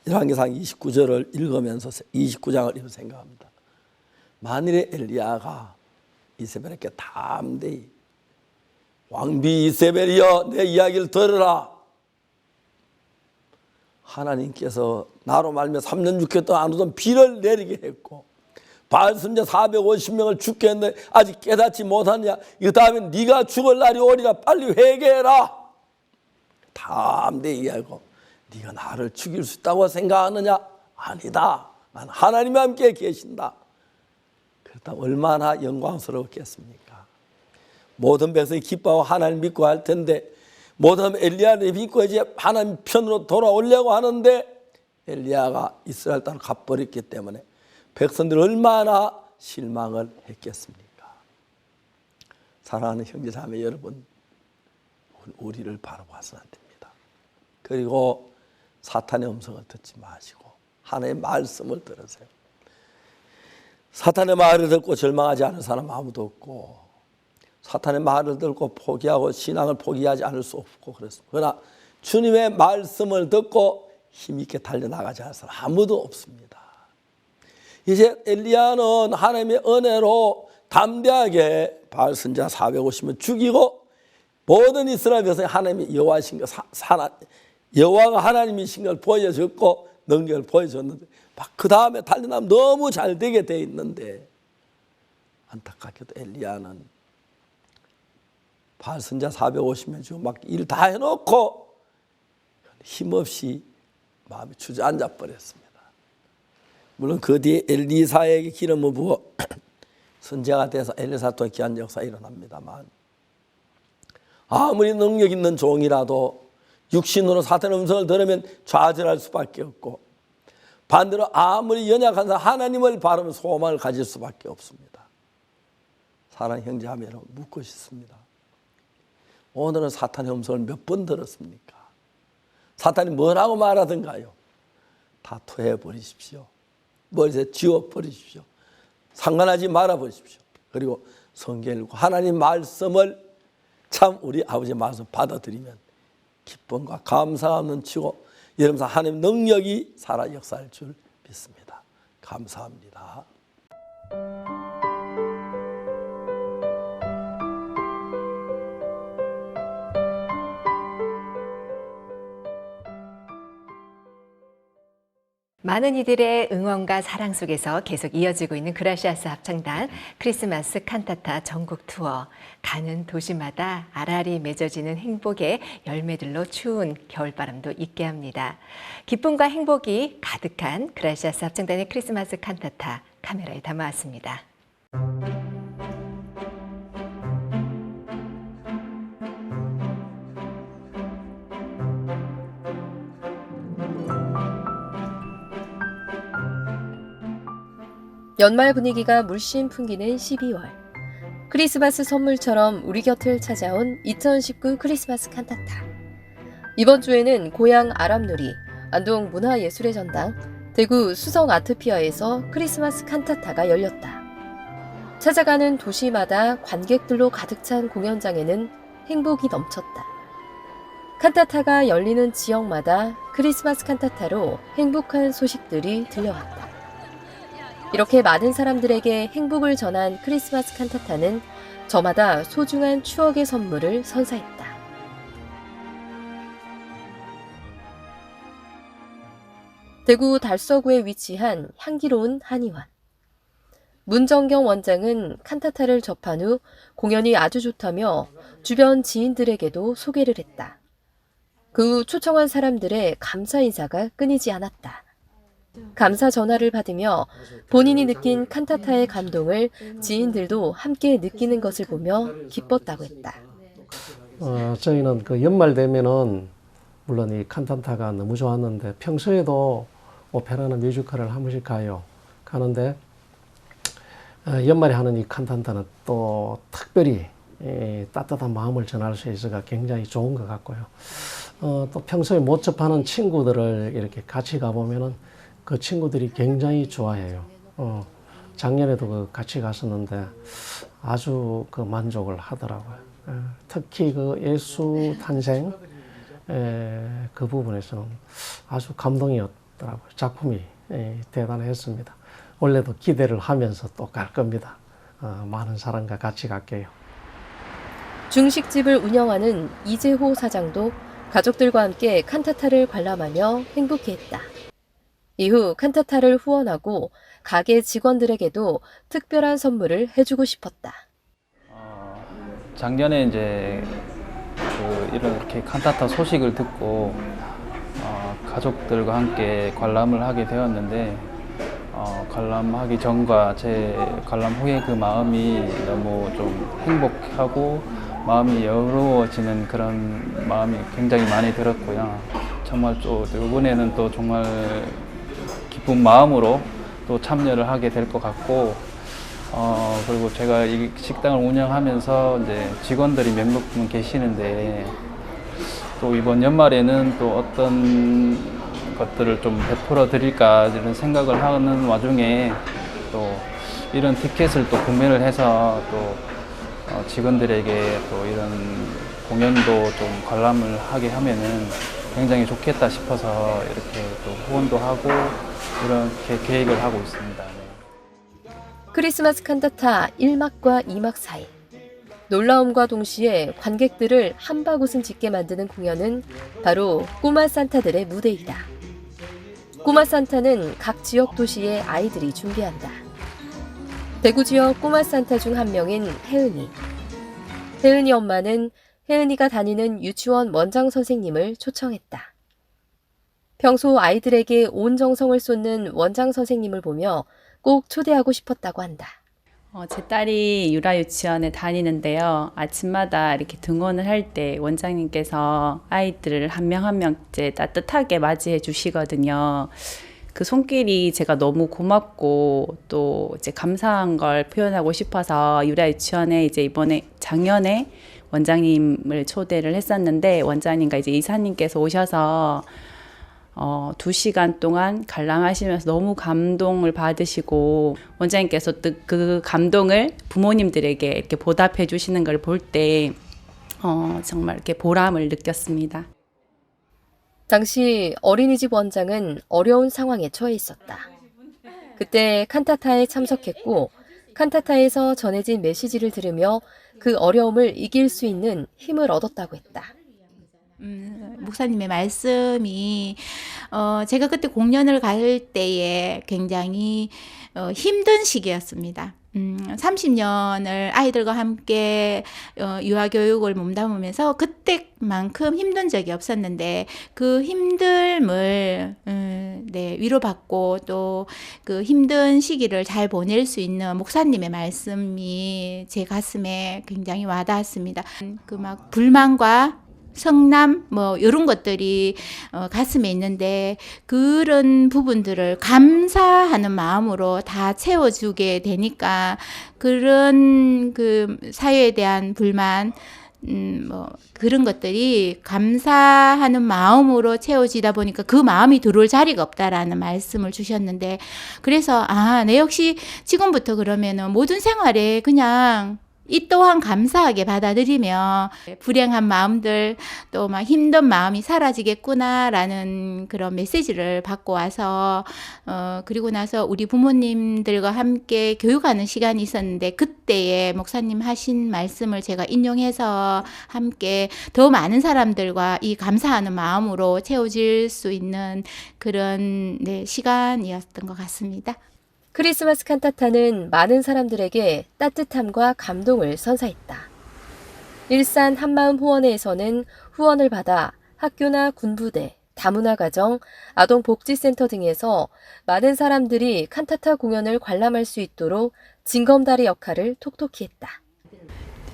Speaker 1: 열왕기상 29절을 읽으면서 29장을 읽으면서 생각합니다. 만일에 엘리야가 이세벨에게 담대히 왕비 이세벨이여 내 이야기를 들으라. 하나님께서 나로 말미암아 3년 6개월 동안 안 오던 비를 내리게 했고 바알 선지자 450명을 죽게 했는데 아직 깨닫지 못하느냐. 이 다음에 네가 죽을 날이 오리라. 빨리 회개해라. 담대히 이야기하고 네가 나를 죽일 수 있다고 생각하느냐? 아니다. 난 하나님과 함께 계신다. 그렇다면 얼마나 영광스러웠겠습니까? 모든 백성이 기뻐하고 하나님 믿고 할 텐데 모든 엘리야를 믿고 이제 하나님 편으로 돌아오려고 하는데 엘리야가 이스라엘 땅을 갚버렸기 때문에 백성들 얼마나 실망을 했겠습니까? 사랑하는 형제 자매 여러분, 우리를 바로 봐서는 안 됩니다. 그리고 사탄의 음성을 듣지 마시고 하나님의 말씀을 들으세요. 사탄의 말을 듣고 절망하지 않은 사람 아무도 없고 사탄의 말을 듣고 포기하고 신앙을 포기하지 않을 수 없고 그렇습니다. 그러나 주님의 말씀을 듣고 힘있게 달려나가지 않을 사람 아무도 없습니다. 이제 엘리야는 하나님의 은혜로 담대하게 바알 선지자 450명 죽이고 모든 이스라엘 백성이 하나님이 여호와이신 것, 여호와가 하나님이신 걸 보여줬고 능력을 보여줬는데 막 그 다음에 달려나면 너무 잘 되게 돼 있는데 안타깝게도 엘리야는 바알 선지자 450명 죽고 막 일 다 해놓고 힘없이 마음이 주저앉아 버렸습니다. 물론 그 뒤에 엘리사에게 기름을 부어 선제가 돼서 엘리사토의 귀한 역사가 일어납니다만 아무리 능력 있는 종이라도 육신으로 사탄의 음성을 들으면 좌절할 수밖에 없고 반대로 아무리 연약한 사람 하나님을 바라면 소망을 가질 수밖에 없습니다. 사랑하는 형제자매 여러분, 묻고 싶습니다. 오늘은 사탄의 음성을 몇 번 들었습니까? 사탄이 뭐라고 말하던가요? 다 토해버리십시오. 머리에서 지워버리십시오. 상관하지 말아버리십시오. 그리고 성경을 읽고 하나님 말씀을 참 우리 아버지의 말씀 받아들이면 기쁨과 감사가 넘치고 이러면서 하나님 능력이 살아 역사할 줄 믿습니다. 감사합니다.
Speaker 2: 많은 이들의 응원과 사랑 속에서 계속 이어지고 있는 그라시아스 합창단 크리스마스 칸타타 전국 투어. 가는 도시마다 알알이 맺어지는 행복의 열매들로 추운 겨울바람도 있게 합니다. 기쁨과 행복이 가득한 그라시아스 합창단의 크리스마스 칸타타 카메라에 담아왔습니다.
Speaker 7: 연말 분위기가 물씬 풍기는 12월. 크리스마스 선물처럼 우리 곁을 찾아온 2019 크리스마스 칸타타. 이번 주에는 고향 아람누리, 안동 문화예술의 전당, 대구 수성 아트피아에서 크리스마스 칸타타가 열렸다. 찾아가는 도시마다 관객들로 가득 찬 공연장에는 행복이 넘쳤다. 칸타타가 열리는 지역마다 크리스마스 칸타타로 행복한 소식들이 들려왔다. 이렇게 많은 사람들에게 행복을 전한 크리스마스 칸타타는 저마다 소중한 추억의 선물을 선사했다. 대구 달서구에 위치한 향기로운 한의원. 문정경 원장은 칸타타를 접한 후 공연이 아주 좋다며 주변 지인들에게도 소개를 했다. 그 후 초청한 사람들의 감사 인사가 끊이지 않았다. 감사 전화를 받으며 본인이 느낀 칸타타의 감동을 지인들도 함께 느끼는 것을 보며 기뻤다고 했다.
Speaker 8: 저희는 그 연말 되면은 물론 이 칸타타가 너무 좋았는데 평소에도 오페라나 뮤지컬을 한 번씩 가는데 연말에 하는 이 칸타타는 또 특별히 따뜻한 마음을 전할 수 있어서 굉장히 좋은 것 같고요. 또 평소에 못 접하는 친구들을 이렇게 같이 가보면은 그 친구들이 굉장히 좋아해요. 작년에도 그 같이 갔었는데 아주 그 만족을 하더라고요. 특히 그 예수 탄생 그 부분에서는 아주 감동이었더라고요. 작품이 대단했습니다. 원래도 기대를 하면서 또 갈 겁니다. 많은 사람과 같이 갈게요.
Speaker 7: 중식집을 운영하는 이재호 사장도 가족들과 함께 칸타타를 관람하며 행복해했다. 이후 칸타타를 후원하고 가게 직원들에게도 특별한 선물을 해주고 싶었다.
Speaker 9: 작년에 이제 이렇게 칸타타 소식을 듣고 가족들과 함께 관람을 하게 되었는데 관람하기 전과 제 관람 후에 그 마음이 너무 좀 행복하고 마음이 여유로워지는 그런 마음이 굉장히 많이 들었고요. 정말 또 이번에는 또 정말 기쁜 마음으로 또 참여를 하게 될 것 같고, 그리고 제가 이 식당을 운영하면서 이제 직원들이 몇몇 분 계시는데, 또 이번 연말에는 또 어떤 것들을 좀 베풀어 드릴까 이런 생각을 하는 와중에 또 이런 티켓을 또 구매를 해서 또 직원들에게 또 이런 공연도 좀 관람을 하게 하면은 굉장히 좋겠다 싶어서 이렇게 또 후원도 하고 이렇게 계획을 하고 있습니다.
Speaker 7: 크리스마스 칸타타 1막과 2막 사이. 놀라움과 동시에 관객들을 한바구음 짓게 만드는 공연은 바로 꼬마 산타들의 무대이다. 꼬마 산타는 각 지역 도시의 아이들이 준비한다. 대구 지역 꼬마 산타 중 한 명인 혜은이. 혜은이 엄마는 혜은이가 다니는 유치원 원장 선생님을 초청했다. 평소 아이들에게 온 정성을 쏟는 원장 선생님을 보며 꼭 초대하고 싶었다고 한다.
Speaker 10: 제 딸이 유라 유치원에 다니는데요. 아침마다 이렇게 등원을 할 때 원장님께서 아이들을 한 명 한 명째 따뜻하게 맞이해 주시거든요. 그 손길이 제가 너무 고맙고 또 이제 감사한 걸 표현하고 싶어서 유라 유치원에 이제 작년에 원장님을 초대를 했었는데 원장님과 이제 이사님께서 오셔서 2시간 동안 관람하시면서 너무 감동을 받으시고 원장님께서 그 감동을 부모님들에게 이렇게 보답해 주시는 걸 볼 때 정말 이렇게 보람을 느꼈습니다.
Speaker 7: 당시 어린이집 원장은 어려운 상황에 처해 있었다. 그때 칸타타에 참석했고 칸타타에서 전해진 메시지를 들으며 그 어려움을 이길 수 있는 힘을 얻었다고 했다.
Speaker 11: 목사님의 말씀이 제가 그때 공연을 갈 때에 굉장히 힘든 시기였습니다. 30년을 아이들과 함께 유아교육을 몸담으면서 그때만큼 힘든 적이 없었는데 그 힘듦을 위로받고 또 그 힘든 시기를 잘 보낼 수 있는 목사님의 말씀이 제 가슴에 굉장히 와닿았습니다. 그 막 불만과 성남 이런 것들이 가슴에 있는데 그런 부분들을 감사하는 마음으로 다 채워주게 되니까 그런 그 사회에 대한 불만 그런 것들이 감사하는 마음으로 채워지다 보니까 그 마음이 들어올 자리가 없다라는 말씀을 주셨는데 그래서 내 역시 지금부터 그러면은 모든 생활에 그냥 이 또한 감사하게 받아들이며 불행한 마음들 또 막 힘든 마음이 사라지겠구나라는 그런 메시지를 받고 와서 그리고 나서 우리 부모님들과 함께 교육하는 시간이 있었는데 그때에 목사님 하신 말씀을 제가 인용해서 함께 더 많은 사람들과 이 감사하는 마음으로 채워질 수 있는 그런 시간이었던 것 같습니다.
Speaker 7: 크리스마스 칸타타는 많은 사람들에게 따뜻함과 감동을 선사했다. 일산 한마음 후원회에서는 후원을 받아 학교나 군부대, 다문화가정, 아동복지센터 등에서 많은 사람들이 칸타타 공연을 관람할 수 있도록 징검다리 역할을 톡톡히 했다.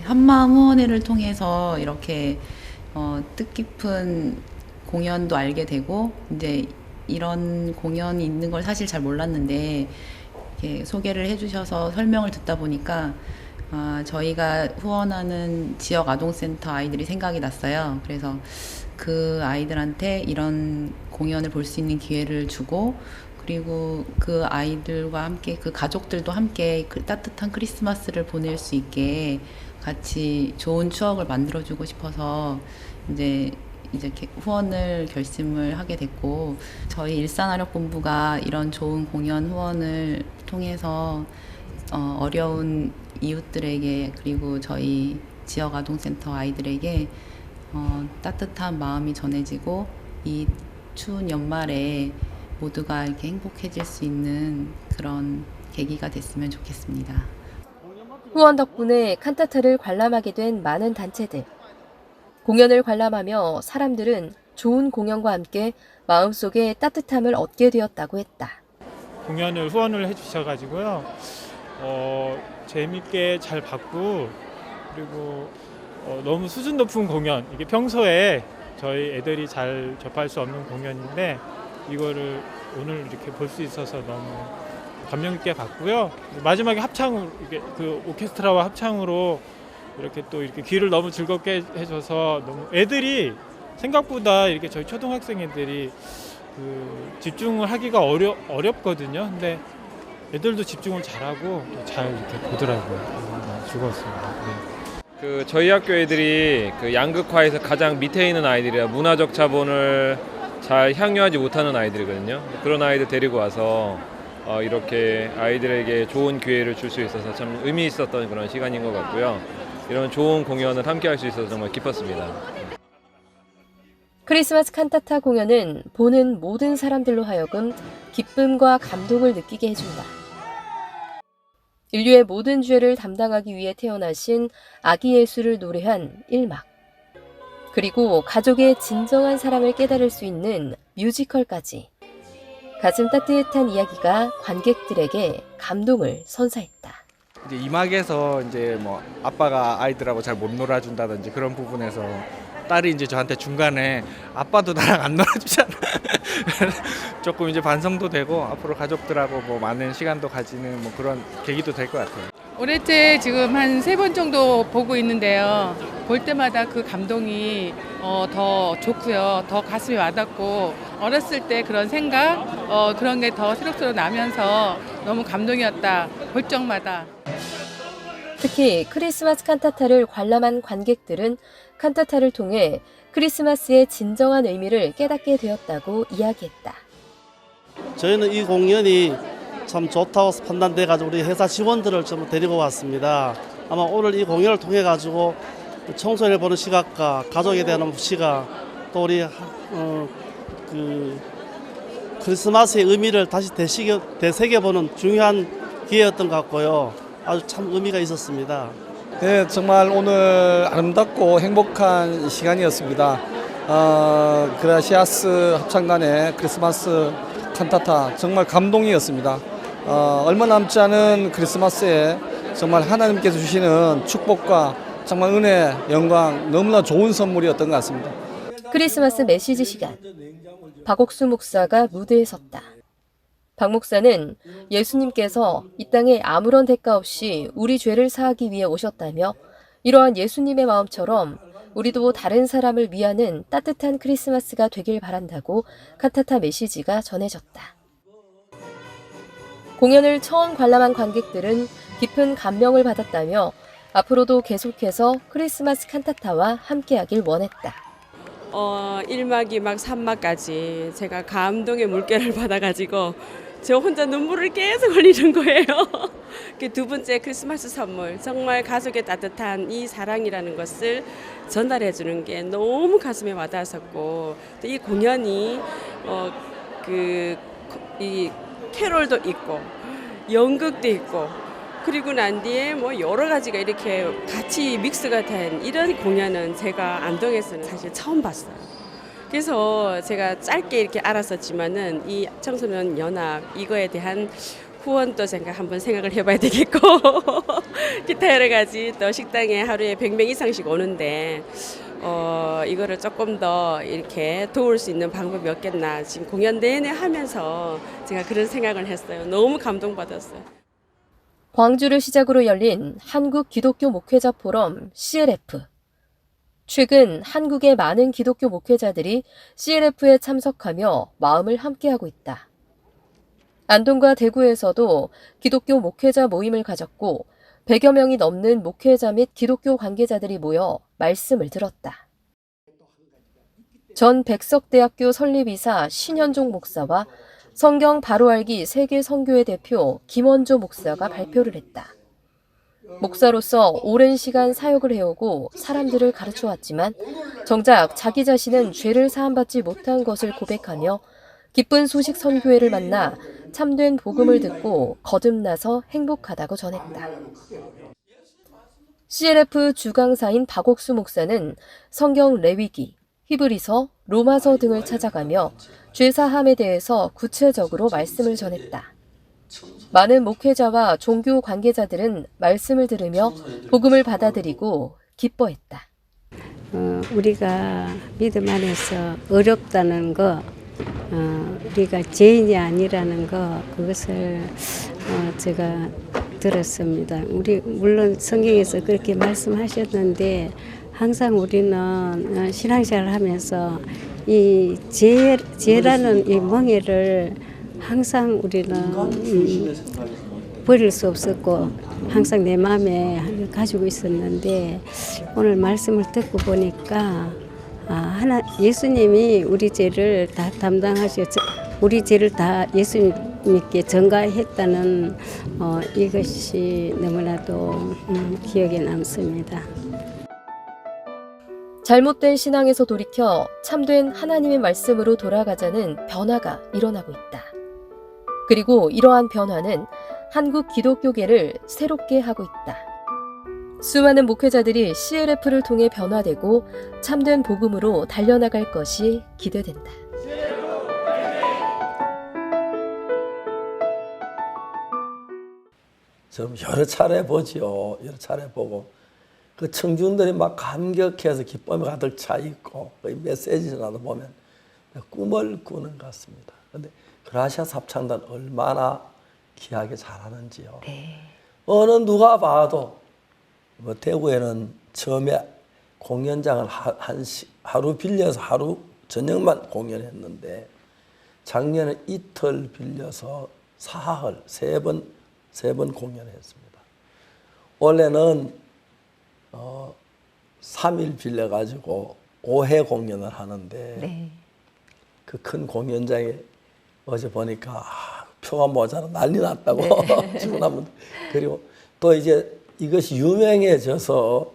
Speaker 12: 한마음 후원회를 통해서 이렇게 뜻깊은 공연도 알게 되고 이제 이런 공연이 있는 걸 사실 잘 몰랐는데 이렇게 소개를 해주셔서 설명을 듣다 보니까 저희가 후원하는 지역 아동센터 아이들이 생각이 났어요. 그래서 그 아이들한테 이런 공연을 볼 수 있는 기회를 주고 그리고 그 아이들과 함께 그 가족들도 함께 그 따뜻한 크리스마스를 보낼 수 있게 같이 좋은 추억을 만들어주고 싶어서 이제 후원을 결심을 하게 됐고 저희 일산아력본부가 이런 좋은 공연 후원을 통해서 어려운 이웃들에게 그리고 저희 지역 아동센터 아이들에게 따뜻한 마음이 전해지고 이 추운 연말에 모두가 이렇게 행복해질 수 있는 그런 계기가 됐으면 좋겠습니다.
Speaker 7: 후원 덕분에 칸타타를 관람하게 된 많은 단체들. 공연을 관람하며 사람들은 좋은 공연과 함께 마음속에 따뜻함을 얻게 되었다고 했다.
Speaker 13: 공연을 후원을 해주셔가지고요. 재밌게 잘 봤고 그리고 너무 수준 높은 공연, 이게 평소에 저희 애들이 잘 접할 수 없는 공연인데 이거를 오늘 이렇게 볼 수 있어서 너무 감명 깊게 봤고요. 마지막에 합창으로 그 오케스트라와 합창으로 이렇게 또 이렇게 귀를 너무 즐겁게 해줘서 너무 애들이 생각보다 이렇게 저희 초등학생 애들이 그 집중을 하기가 어렵거든요. 근데 애들도 집중을 잘하고 잘 이렇게 보더라고요. 즐거웠습니다. 네.
Speaker 14: 그 저희 학교 애들이 그 양극화에서 가장 밑에 있는 아이들이라 문화적 자본을 잘 향유하지 못하는 아이들이거든요. 그런 아이들 데리고 와서 이렇게 아이들에게 좋은 기회를 줄 수 있어서 참 의미 있었던 그런 시간인 것 같고요. 이런 좋은 공연을 함께 할 수 있어서 정말 기뻤습니다.
Speaker 7: 크리스마스 칸타타 공연은 보는 모든 사람들로 하여금 기쁨과 감동을 느끼게 해준다. 인류의 모든 죄를 담당하기 위해 태어나신 아기 예수를 노래한 1막. 그리고 가족의 진정한 사랑을 깨달을 수 있는 뮤지컬까지. 가슴 따뜻한 이야기가 관객들에게 감동을 선사했다.
Speaker 15: 이제 이막에서 이제 뭐 아빠가 아이들하고 잘 못 놀아준다든지 그런 부분에서 딸이 이제 저한테 중간에 아빠도 나랑 안 놀아주잖아. 조금 이제 반성도 되고 앞으로 가족들하고 뭐 많은 시간도 가지는 뭐 그런 계기도 될 것 같아요.
Speaker 16: 올해째 지금 한 3번 정도 보고 있는데요. 볼 때마다 그 감동이 더 좋고요. 더 가슴이 와닿고 어렸을 때 그런 생각 그런 게 더 새록새록 나면서 너무 감동이었다. 볼 적마다.
Speaker 7: 특히 크리스마스 칸타타를 관람한 관객들은 칸타타를 통해 크리스마스의 진정한 의미를 깨닫게 되었다고 이야기했다.
Speaker 17: 저희는 이 공연이 참 좋다고 판단돼가지고 우리 회사 직원들을 좀 데리고 왔습니다. 아마 오늘 이 공연을 통해 가지고 청소년을 보는 시각과 가족에 대한 시각, 또 우리 크리스마스의 의미를 다시 되새겨보는 중요한 기회였던 것 같고요. 아주 참 의미가 있었습니다.
Speaker 18: 네, 정말 오늘 아름답고 행복한 시간이었습니다. 그라시아스 합창단의 크리스마스 칸타타 정말 감동이었습니다. 얼마 남지 않은 크리스마스에 정말 하나님께서 주시는 축복과 정말 은혜, 영광 너무나 좋은 선물이었던 것 같습니다.
Speaker 7: 크리스마스 메시지 시간. 박옥수 목사가 무대에 섰다. 박 목사는 예수님께서 이 땅에 아무런 대가 없이 우리 죄를 사하기 위해 오셨다며 이러한 예수님의 마음처럼 우리도 다른 사람을 위하는 따뜻한 크리스마스가 되길 바란다고 칸타타 메시지가 전해졌다. 공연을 처음 관람한 관객들은 깊은 감명을 받았다며 앞으로도 계속해서 크리스마스 칸타타와 함께하길 원했다.
Speaker 19: 1막, 2막, 3막까지 제가 감동의 물결을 받아가지고 저 혼자 눈물을 계속 흘리는 거예요. 두 번째 크리스마스 선물, 정말 가족의 따뜻한 이 사랑이라는 것을 전달해 주는 게 너무 가슴에 와닿았었고, 또 이 공연이 이 캐롤도 있고 연극도 있고 그리고 난 뒤에 뭐 여러 가지가 이렇게 같이 믹스가 된 이런 공연은 제가 안동에서는 사실 처음 봤어요. 그래서 제가 짧게 이렇게 알았었지만은 이 청소년 연합 이거에 대한 후원도 제가 한번 생각을 해봐야 되겠고 기타 여러 가지 또 식당에 하루에 100명 이상씩 오는데 이거를 조금 더 이렇게 도울 수 있는 방법이 없겠나 지금 공연 내내 하면서 제가 그런 생각을 했어요. 너무 감동받았어요.
Speaker 7: 광주를 시작으로 열린 한국 기독교 목회자 포럼 CLF. 최근 한국의 많은 기독교 목회자들이 CLF에 참석하며 마음을 함께하고 있다. 안동과 대구에서도 기독교 목회자 모임을 가졌고 100여 명이 넘는 목회자 및 기독교 관계자들이 모여 말씀을 들었다. 전 백석대학교 설립이사 신현종 목사와 성경 바로 알기 세계 선교회 대표 김원조 목사가 발표를 했다. 목사로서 오랜 시간 사역을 해오고 사람들을 가르쳐왔지만 정작 자기 자신은 죄를 사함받지 못한 것을 고백하며 기쁜 소식 선교회를 만나 참된 복음을 듣고 거듭나서 행복하다고 전했다. CLF 주강사인 박옥수 목사는 성경 레위기, 히브리서, 로마서 등을 찾아가며 죄사함에 대해서 구체적으로 말씀을 전했다. 많은 목회자와 종교 관계자들은 말씀을 들으며 복음을 받아들이고 기뻐했다.
Speaker 20: 우리가 믿음 안에서 어렵다는 거, 우리가 죄인이 아니라는 거, 그것을 제가 들었습니다. 물론 성경에서 그렇게 말씀하셨는데 항상 우리는 신앙생활을 하면서 이 죄라는 이 멍에를 항상 우리는 버릴 수 없었고 항상 내 마음에 가지고 있었는데 오늘 말씀을 듣고 보니까 예수님이 우리 죄를 다 담당하셔 우리 죄를 다 예수님께 전가했다는 이것이 너무나도 기억에 남습니다.
Speaker 7: 잘못된 신앙에서 돌이켜 참된 하나님의 말씀으로 돌아가자는 변화가 일어나고 있다. 그리고 이러한 변화는 한국 기독교계를 새롭게 하고 있다. 수많은 목회자들이 CLF를 통해 변화되고 참된 복음으로 달려나갈 것이 기대된다.
Speaker 1: 좀 여러 차례 보지요. 여러 차례 보고 그 청중들이 막 감격해서 기쁨이 가득 차 있고 그 메시지라도 보면 꿈을 꾸는 것 같습니다. 그런데 그라시아스 합창단 얼마나 귀하게 잘하는지요. 어느 누가 봐도 뭐 대구에는 처음에 공연장을 하루 빌려서 하루 저녁만 공연했는데 작년에 이틀 빌려서 사흘 세 번 공연했습니다. 원래는 3일 빌려가지고 5회 공연을 하는데 그 큰 공연장에 어제 보니까 표가 모자라 난리 났다고 주문하면 그리고 또 이제 이것이 유명해져서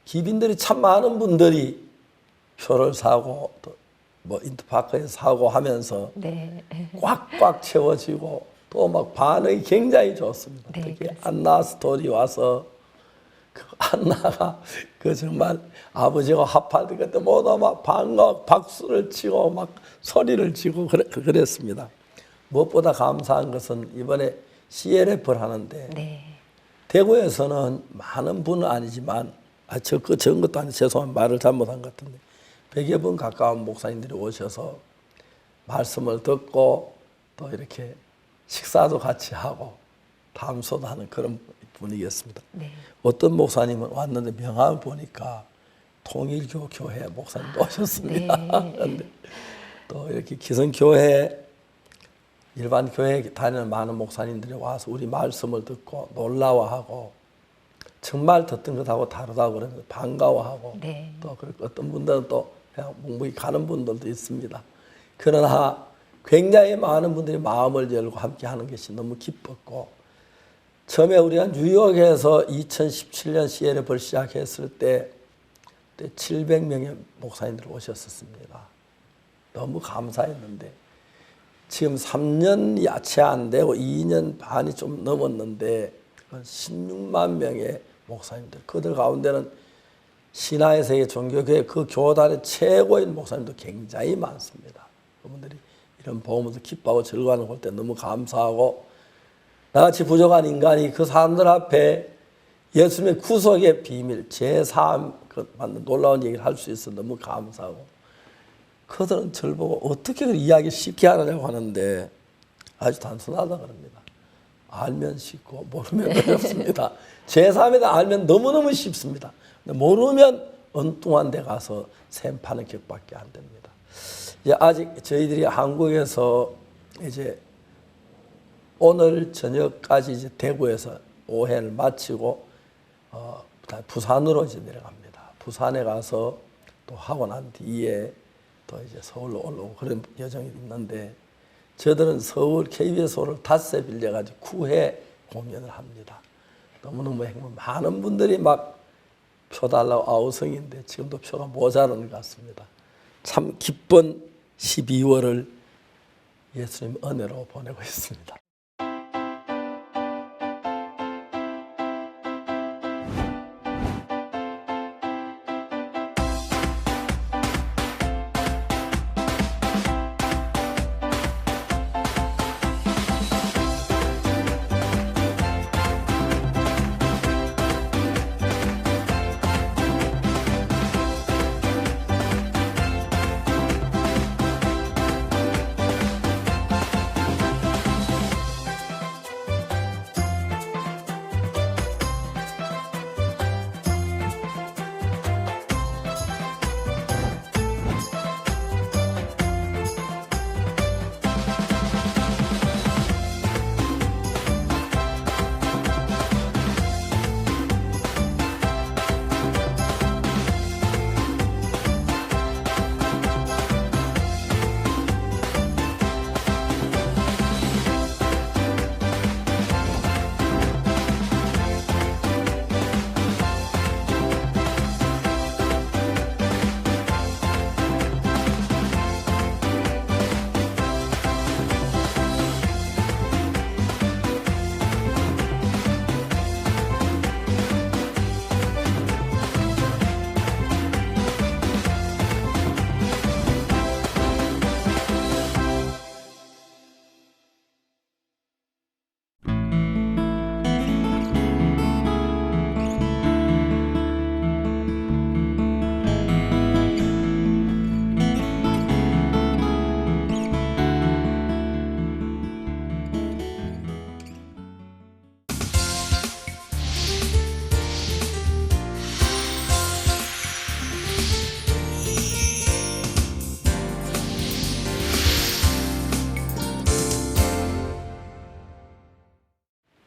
Speaker 1: 기빈들이 참 많은 분들이 표를 사고 또 뭐 인터파크에서 사고 하면서 꽉꽉 채워지고 또 막 반응이 굉장히 좋습니다. 특히 안나 스토리 와서 그 안나가 그 정말 아버지가 합할 때 그때 모두 막 반가워 박수를 치고 막 소리를 지고 그랬습니다. 무엇보다 감사한 것은 이번에 CLF를 하는데 대구에서는 많은 분은 아니지만 적은 것도 아니고 죄송합니다. 말을 잘못한 것 같은데 100여 분 가까운 목사님들이 오셔서 말씀을 듣고 또 이렇게 식사도 같이 하고 담소도 하는 그런 분위기였습니다. 어떤 목사님은 왔는데 명함을 보니까 통일교 교회 목사님도 오셨습니다. 그런데 또 이렇게 기성교회 일반 교회에 다니는 많은 목사님들이 와서 우리 말씀을 듣고 놀라워하고 정말 듣던 것하고 다르다고 그러면서 반가워하고 또 어떤 분들은 또 그냥 묵묵히 가는 분들도 있습니다. 그러나 굉장히 많은 분들이 마음을 열고 함께 하는 것이 너무 기뻤고 처음에 우리가 뉴욕에서 2017년 CLF를 시작했을 때 700명의 목사님들이 오셨었습니다. 너무 감사했는데 지금 3년이 채 안 되고 2년 반이 좀 넘었는데 16만 명의 목사님들 그들 가운데는 신화의 세계 종교교회 그 교단의 최고인 목사님도 굉장히 많습니다. 그분들이 이런 복음을 기뻐하고 즐거워하는 걸 때 너무 감사하고 나같이 부족한 인간이 그 사람들 앞에 예수님의 구속의 비밀 제3 그 놀라운 얘기를 할 수 있어 너무 감사하고 그들은 저를 보고 어떻게 그 이야기 쉽게 하느냐고 하는데 아주 단순하다 그럽니다. 알면 쉽고 모르면 어렵습니다. 제3에 알면 너무너무 쉽습니다. 모르면 엉뚱한 데 가서 샘 파는 격밖에 안 됩니다. 이제 아직 저희들이 한국에서 이제 오늘 저녁까지 이제 대구에서 5회를 마치고 부산으로 이제 내려갑니다. 부산에 가서 또 하고 난 뒤에 또 이제 서울로 올라오고 그런 여정이 있는데 저들은 서울 KBS 홀을 5회 빌려가지고 9회 공연을 합니다. 너무너무 행복. 많은 분들이 막 표 달라고 아우성인데 지금도 표가 모자라는 것 같습니다. 참 기쁜 12월을 예수님 은혜로 보내고 있습니다.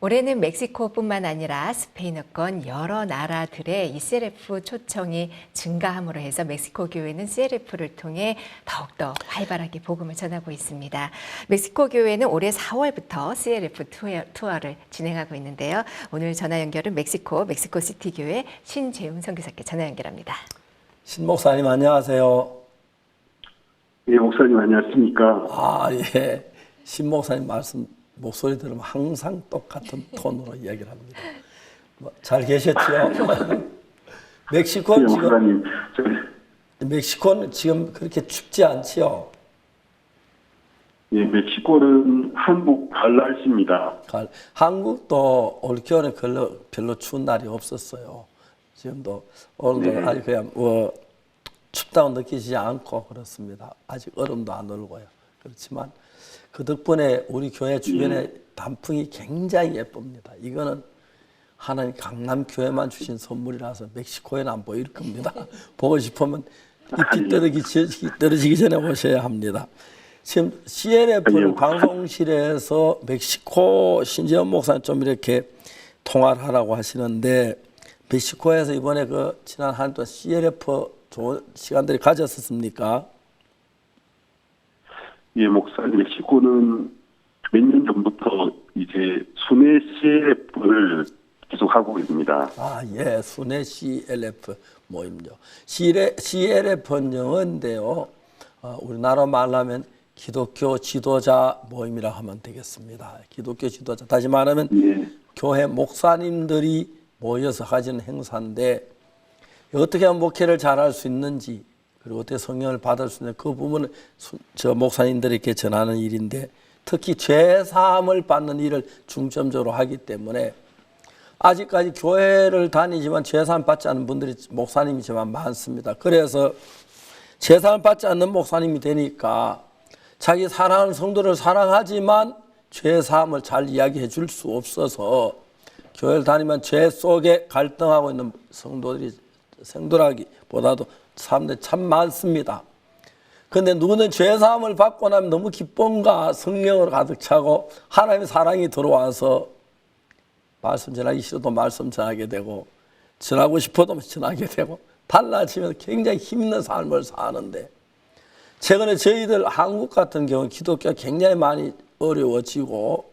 Speaker 2: 올해는 멕시코뿐만 아니라 스페인어권 여러 나라들의 이 CLF 초청이 증가함으로 해서 멕시코 교회는 CLF를 통해 더욱더 활발하게 복음을 전하고 있습니다. 멕시코 교회는 올해 4월부터 CLF 투어를 진행하고 있는데요. 오늘 전화 연결은 멕시코시티 교회 신재훈 선교사께 전화 연결합니다.
Speaker 1: 신 목사님 안녕하세요.
Speaker 21: 예, 목사님 안녕하십니까?
Speaker 1: 아, 예. 신 목사님 말씀 목소리 들으면 항상 똑같은 톤으로 이야기를 합니다. 잘 계셨죠? 멕시코는 지금 멕시코는 지금 그렇게 춥지 않지요?
Speaker 21: 예, 멕시코는 한국 갈날씨입니다.
Speaker 1: 한국도 올 겨울에 별로 추운 날이 없었어요. 지금도 오늘도 아직 그냥 춥다고 느끼지 않고 그렇습니다. 아직 얼음도 안 얼고요. 그렇지만 그 덕분에 우리 교회 주변에 단풍이 굉장히 예쁩니다. 이거는 하나님 강남 교회만 주신 선물이라서 멕시코에는 안 보일 겁니다. 보고 싶으면 잎이 떨어지기 전에 오셔야 합니다. 지금 CLF를 방송실에서 멕시코 신재원 목사님 좀 이렇게 통화를 하라고 하시는데 멕시코에서 이번에 지난 한 해 동안 CLF 좋은 시간들이 가졌었습니까?
Speaker 21: 예, 목사님, 멕시코는 몇 년 전부터 이제 순회 CLF를 계속하고 있습니다.
Speaker 1: 아, 예, 순회 CLF 모임요. CLF는 영어인데요. 우리나라 말로 하면 기독교 지도자 모임이라 하면 되겠습니다. 기독교 지도자. 다시 말하면 교회 목사님들이 모여서 가지는 행사인데 어떻게 하면 목회를 잘할 수 있는지 그리고 어떻게 성령을 받을 수 있는 그 부분을 저 목사님들에게 전하는 일인데 특히 죄사함을 받는 일을 중점적으로 하기 때문에 아직까지 교회를 다니지만 죄사함 받지 않는 분들이 목사님이지만 많습니다. 그래서 죄사함을 받지 않는 목사님이 되니까 자기 사랑하는 성도를 사랑하지만 죄사함을 잘 이야기해 줄 수 없어서 교회를 다니면 죄 속에 갈등하고 있는 성도들이 생도라기보다도 사람들이 참 많습니다. 그런데 누구는 죄사함을 받고 나면 너무 기쁨과 성령으로 가득 차고 하나님의 사랑이 들어와서 말씀 전하기 싫어도 말씀 전하게 되고 전하고 싶어도 전하게 되고 달라지면 굉장히 힘있는 삶을 사는데 최근에 저희들 한국 같은 경우 기독교가 굉장히 많이 어려워지고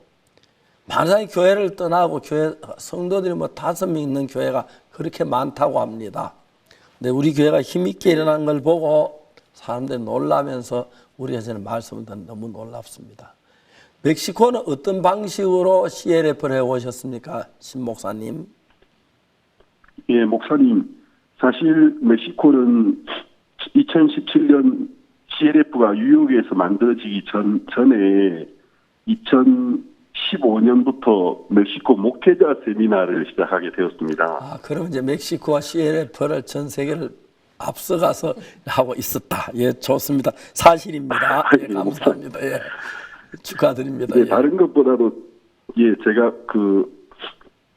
Speaker 1: 많은 사람이 교회를 떠나고 교회 성도들이 5명 있는 교회가 그렇게 많다고 합니다. 근데 우리 교회가 힘있게 일어난 걸 보고 사람들이 놀라면서 우리가 저는 말씀을 듣는 너무 놀랍습니다. 멕시코는 어떤 방식으로 CLF를 해오셨습니까? 신 목사님.
Speaker 21: 예, 목사님. 사실 멕시코는 2017년 CLF가 뉴욕에서 만들어지기 전에 2015년부터 멕시코 목회자 세미나를 시작하게 되었습니다.
Speaker 1: 아, 그럼 이제 멕시코와 CLF를 전 세계를 앞서가서 하고 있었다. 예, 좋습니다. 사실입니다. 예, 감사합니다. 예, 축하드립니다.
Speaker 21: 네, 다른 것보다도 예, 제가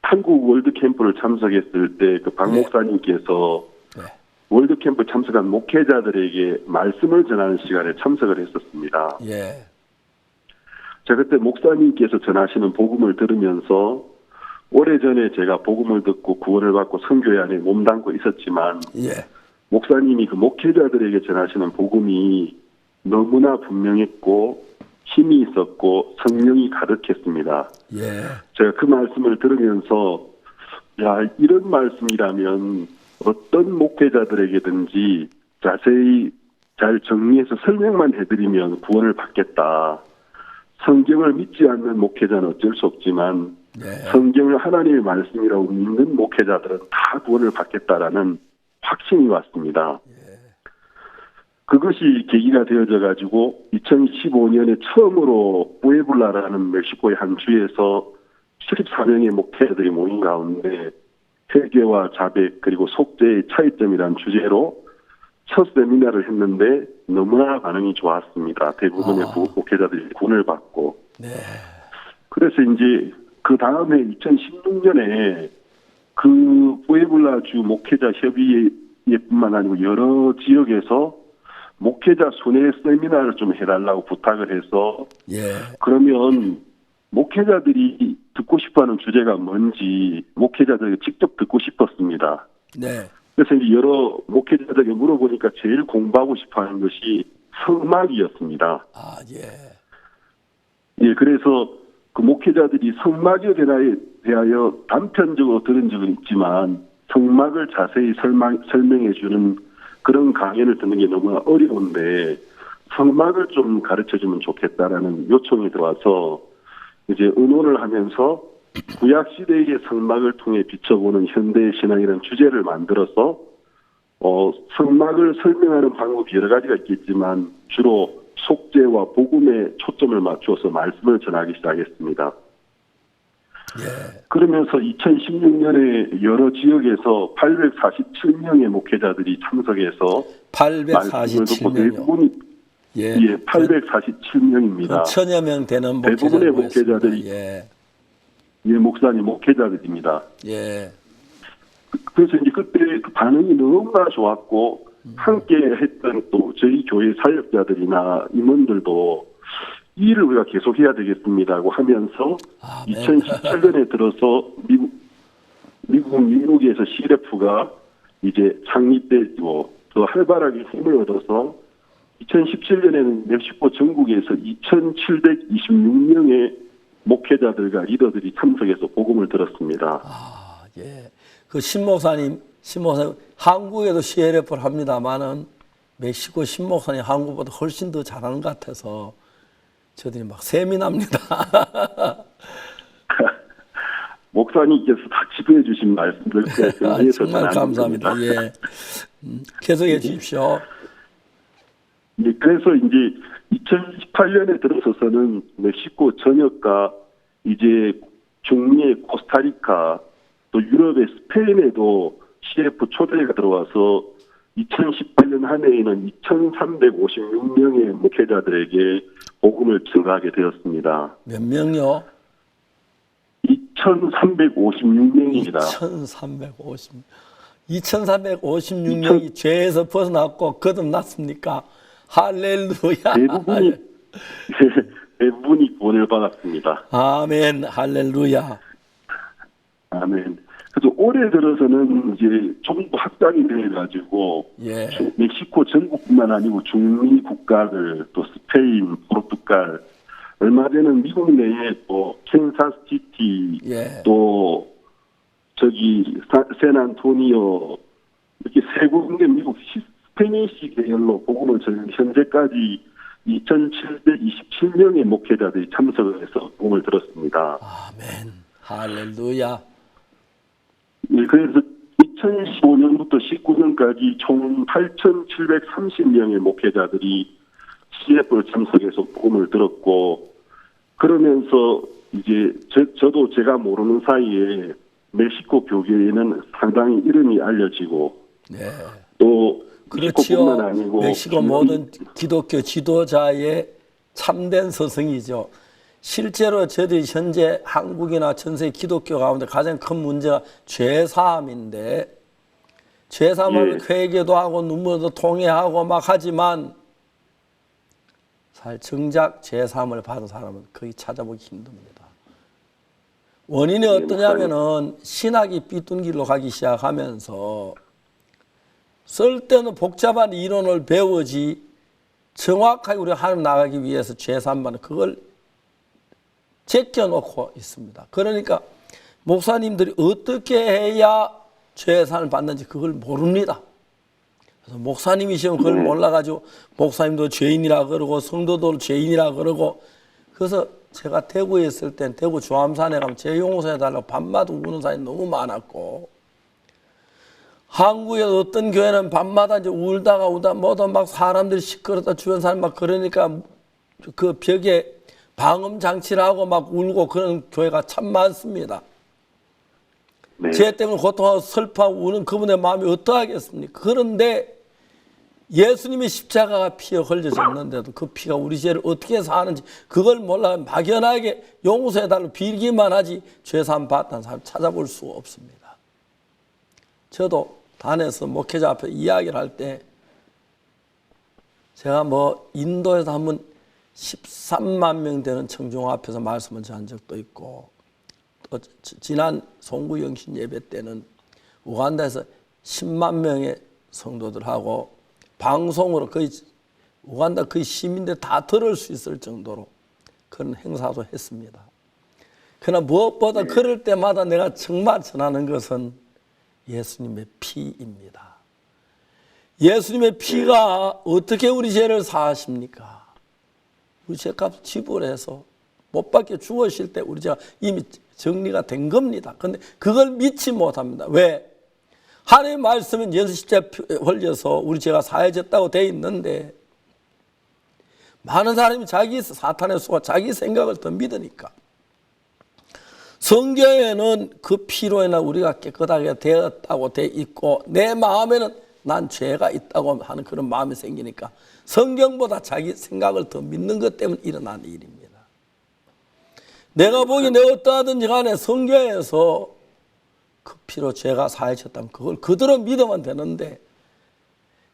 Speaker 21: 한국 월드 캠프를 참석했을 때 박 목사님께서 월드 캠프 참석한 목회자들에게 말씀을 전하는 시간에 참석을 했었습니다.
Speaker 1: 예.
Speaker 21: 제가 그때 목사님께서 전하시는 복음을 들으면서 오래전에 제가 복음을 듣고 구원을 받고 선교회 안에 몸담고 있었지만 목사님이 그 목회자들에게 전하시는 복음이 너무나 분명했고 힘이 있었고 성령이 가득했습니다. 제가 그 말씀을 들으면서 야, 이런 말씀이라면 어떤 목회자들에게든지 자세히 잘 정리해서 설명만 해드리면 구원을 받겠다. 성경을 믿지 않는 목회자는 어쩔 수 없지만 성경을 하나님의 말씀이라고 믿는 목회자들은 다 구원을 받겠다라는 확신이 왔습니다. 그것이 계기가 되어져 가지고 2015년에 처음으로 뿌에블라라는 멕시코의 한 주에서 74명의 목회자들이 모인 가운데 회개와 자백 그리고 속죄의 차이점이라는 주제로 첫 세미나를 했는데 너무나 반응이 좋았습니다. 대부분의 목회자들이 구원을 받고. 그래서 이제 그 다음에 2016년에 그 뿌에블라주 목회자 협의회뿐만 아니고 여러 지역에서 목회자 순회 세미나를 좀 해달라고 부탁을 해서 그러면 목회자들이 듣고 싶어하는 주제가 뭔지 목회자들에게 직접 듣고 싶었습니다.
Speaker 1: 네.
Speaker 21: 그래서 이제 여러 목회자들에게 물어보니까 제일 공부하고 싶어하는 것이 성막이었습니다.
Speaker 1: 아, 예.
Speaker 21: 예, 그래서 그 목회자들이 성막에 대하여 단편적으로 들은 적은 있지만 성막을 자세히 설명해 주는 그런 강연을 듣는 게 너무 어려운데 성막을 좀 가르쳐주면 좋겠다라는 요청이 들어와서 이제 의논을 하면서 구약시대의 성막을 통해 비춰보는 현대의 신앙이라는 주제를 만들어서 성막을 설명하는 방법이 여러 가지가 있겠지만 주로 속죄와 복음에 초점을 맞추어서 말씀을 전하기 시작했습니다. 그러면서 2016년에 여러 지역에서 847명의 목회자들이 참석해서 말씀을 듣고
Speaker 1: 847명이요.
Speaker 21: 대부분이 예, 847명입니다.
Speaker 1: 1000여 명 되는
Speaker 21: 대부분의
Speaker 1: 목회자들
Speaker 21: 목회자들이 예, 목사님 목회자들입니다.
Speaker 1: 예.
Speaker 21: 그래서 이제 그때 그 반응이 너무나 좋았고 함께 했던 또 저희 교회 사역자들이나 임원들도 이 일을 우리가 계속해야 되겠습니다고 하면서 2017년에 들어서 미국에서 CRF가 이제 창립되고 더 활발하게 힘을 얻어서 2017년에는 멕시코 전국에서 2,726명의 목회자들과 리더들이 참석해서 복음을 들었습니다.
Speaker 1: 아, 예. 그 신목사님 한국에도 CLF를 합니다만은 멕시코 신목사님 한국보다 훨씬 더 잘하는 것 같아서 저들이 막 셈이 납니다.
Speaker 21: 목사님께서 다 지도해 주신 말씀들
Speaker 1: 정말 감사합니다. 예. 계속해 주십시오.
Speaker 21: 예, 그래서 이제 2018년에 들어서서는 멕시코 전역과 이제 중미의 코스타리카 또 유럽의 스페인에도 CF 초대가 들어와서 2018년 한 해에는 2,356명의 목회자들에게 복음을 증가하게 되었습니다.
Speaker 1: 몇 명요?
Speaker 21: 2,356명입니다.
Speaker 1: 2,356명이 죄에서 벗어났고 거듭났습니까? 할렐루야.
Speaker 21: 대부분이 구원을 받았습니다.
Speaker 1: 아멘. 할렐루야.
Speaker 21: 아멘. 그래서 올해 들어서는 이제 조금 더 확장이 돼가지고
Speaker 1: 예.
Speaker 21: 멕시코 전국뿐만 아니고 중미 국가들 또 스페인, 포르투갈 얼마 전에는 미국 내에 또 캔사스시티
Speaker 1: 예.
Speaker 21: 또 저기 샌안토니오 이렇게 세 군데 미국 스페니시 계열로 복음을 전한 현재까지 2,727명의 목회자들이 참석을 해서 복음을 들었습니다.
Speaker 1: 아멘. 할렐루야.
Speaker 21: 예, 그래서 2015년부터 19년까지 총 8,730명의 목회자들이 CF를 참석해서 복음을 들었고 그러면서 이제 저도 제가 모르는 사이에 멕시코 교계에는 상당히 이름이 알려지고 또
Speaker 1: 그렇지요. 멕시코 모든 기독교 지도자의 참된 스승이죠. 실제로 저희들이 현재 한국이나 전 세계 기독교 가운데 가장 큰 문제가 죄사함인데 죄사함을 회개도 하고 눈물도 통회하고 막 하지만 정작 죄사함을 받은 사람은 거의 찾아보기 힘듭니다. 원인이 어떠냐면은 신학이 삐뚤 길로 가기 시작하면서 쓸데없는 복잡한 이론을 배우지 정확하게 우리가 하나님 나가기 위해서 죄사함 받는 그걸 제껴놓고 있습니다. 그러니까 목사님들이 어떻게 해야 죄사함을 받는지 그걸 모릅니다. 그래서 목사님이시면 그걸 몰라가지고 목사님도 죄인이라 그러고 성도도 죄인이라 그러고 그래서 제가 대구에 있을 땐 대구 조암산에 가면 제 용서해달라고 밤마다 우는 사람이 너무 많았고 한국에 어떤 교회는 밤마다 이제 울다가 뭐다 막 사람들이 시끄럽다 주변 사람 막 그러니까 그 벽에 방음 장치를 하고 막 울고 그런 교회가 참 많습니다. 죄 때문에 고통하고 슬퍼하고 우는 그분의 마음이 어떠하겠습니까? 그런데 예수님의 십자가가 피에 흘려졌는데도 그 피가 우리 죄를 어떻게 해서 하는지 그걸 몰라 막연하게 용서해달라고 빌기만 하지 죄사함 받는 사람 찾아볼 수가 없습니다. 저도 단에서 목회자 앞에 이야기를 할 때 제가 인도에서 한번 13만 명 되는 청중 앞에서 말씀을 전한 적도 있고, 또 지난 송구영신 예배 때는 우간다에서 10만 명의 성도들하고 방송으로 거의 우간다 거의 시민들 다 들을 수 있을 정도로 그런 행사도 했습니다. 그러나 무엇보다 그럴 때마다 내가 정말 전하는 것은 예수님의 피입니다. 예수님의 피가 어떻게 우리 죄를 사하십니까? 우리 죄값 지불해서 못 박혀 죽으실 때 우리 죄가 이미 정리가 된 겁니다. 그런데 그걸 믿지 못합니다. 왜? 하나님의 말씀은 예수 십자가에 흘려서 우리 죄가 사해졌다고 되어 있는데, 많은 사람이 사탄의 수가 자기 생각을 더 믿으니까, 성경에는 그 피로 인해 우리가 깨끗하게 되었다고 되어 있고, 내 마음에는 난 죄가 있다고 하는 그런 마음이 생기니까 성경보다 자기 생각을 더 믿는 것 때문에 일어난 일입니다. 내가 보기에 내 어떠하든지 간에 성경에서 그 피로 죄가 사해졌다면 그걸 그대로 믿으면 되는데,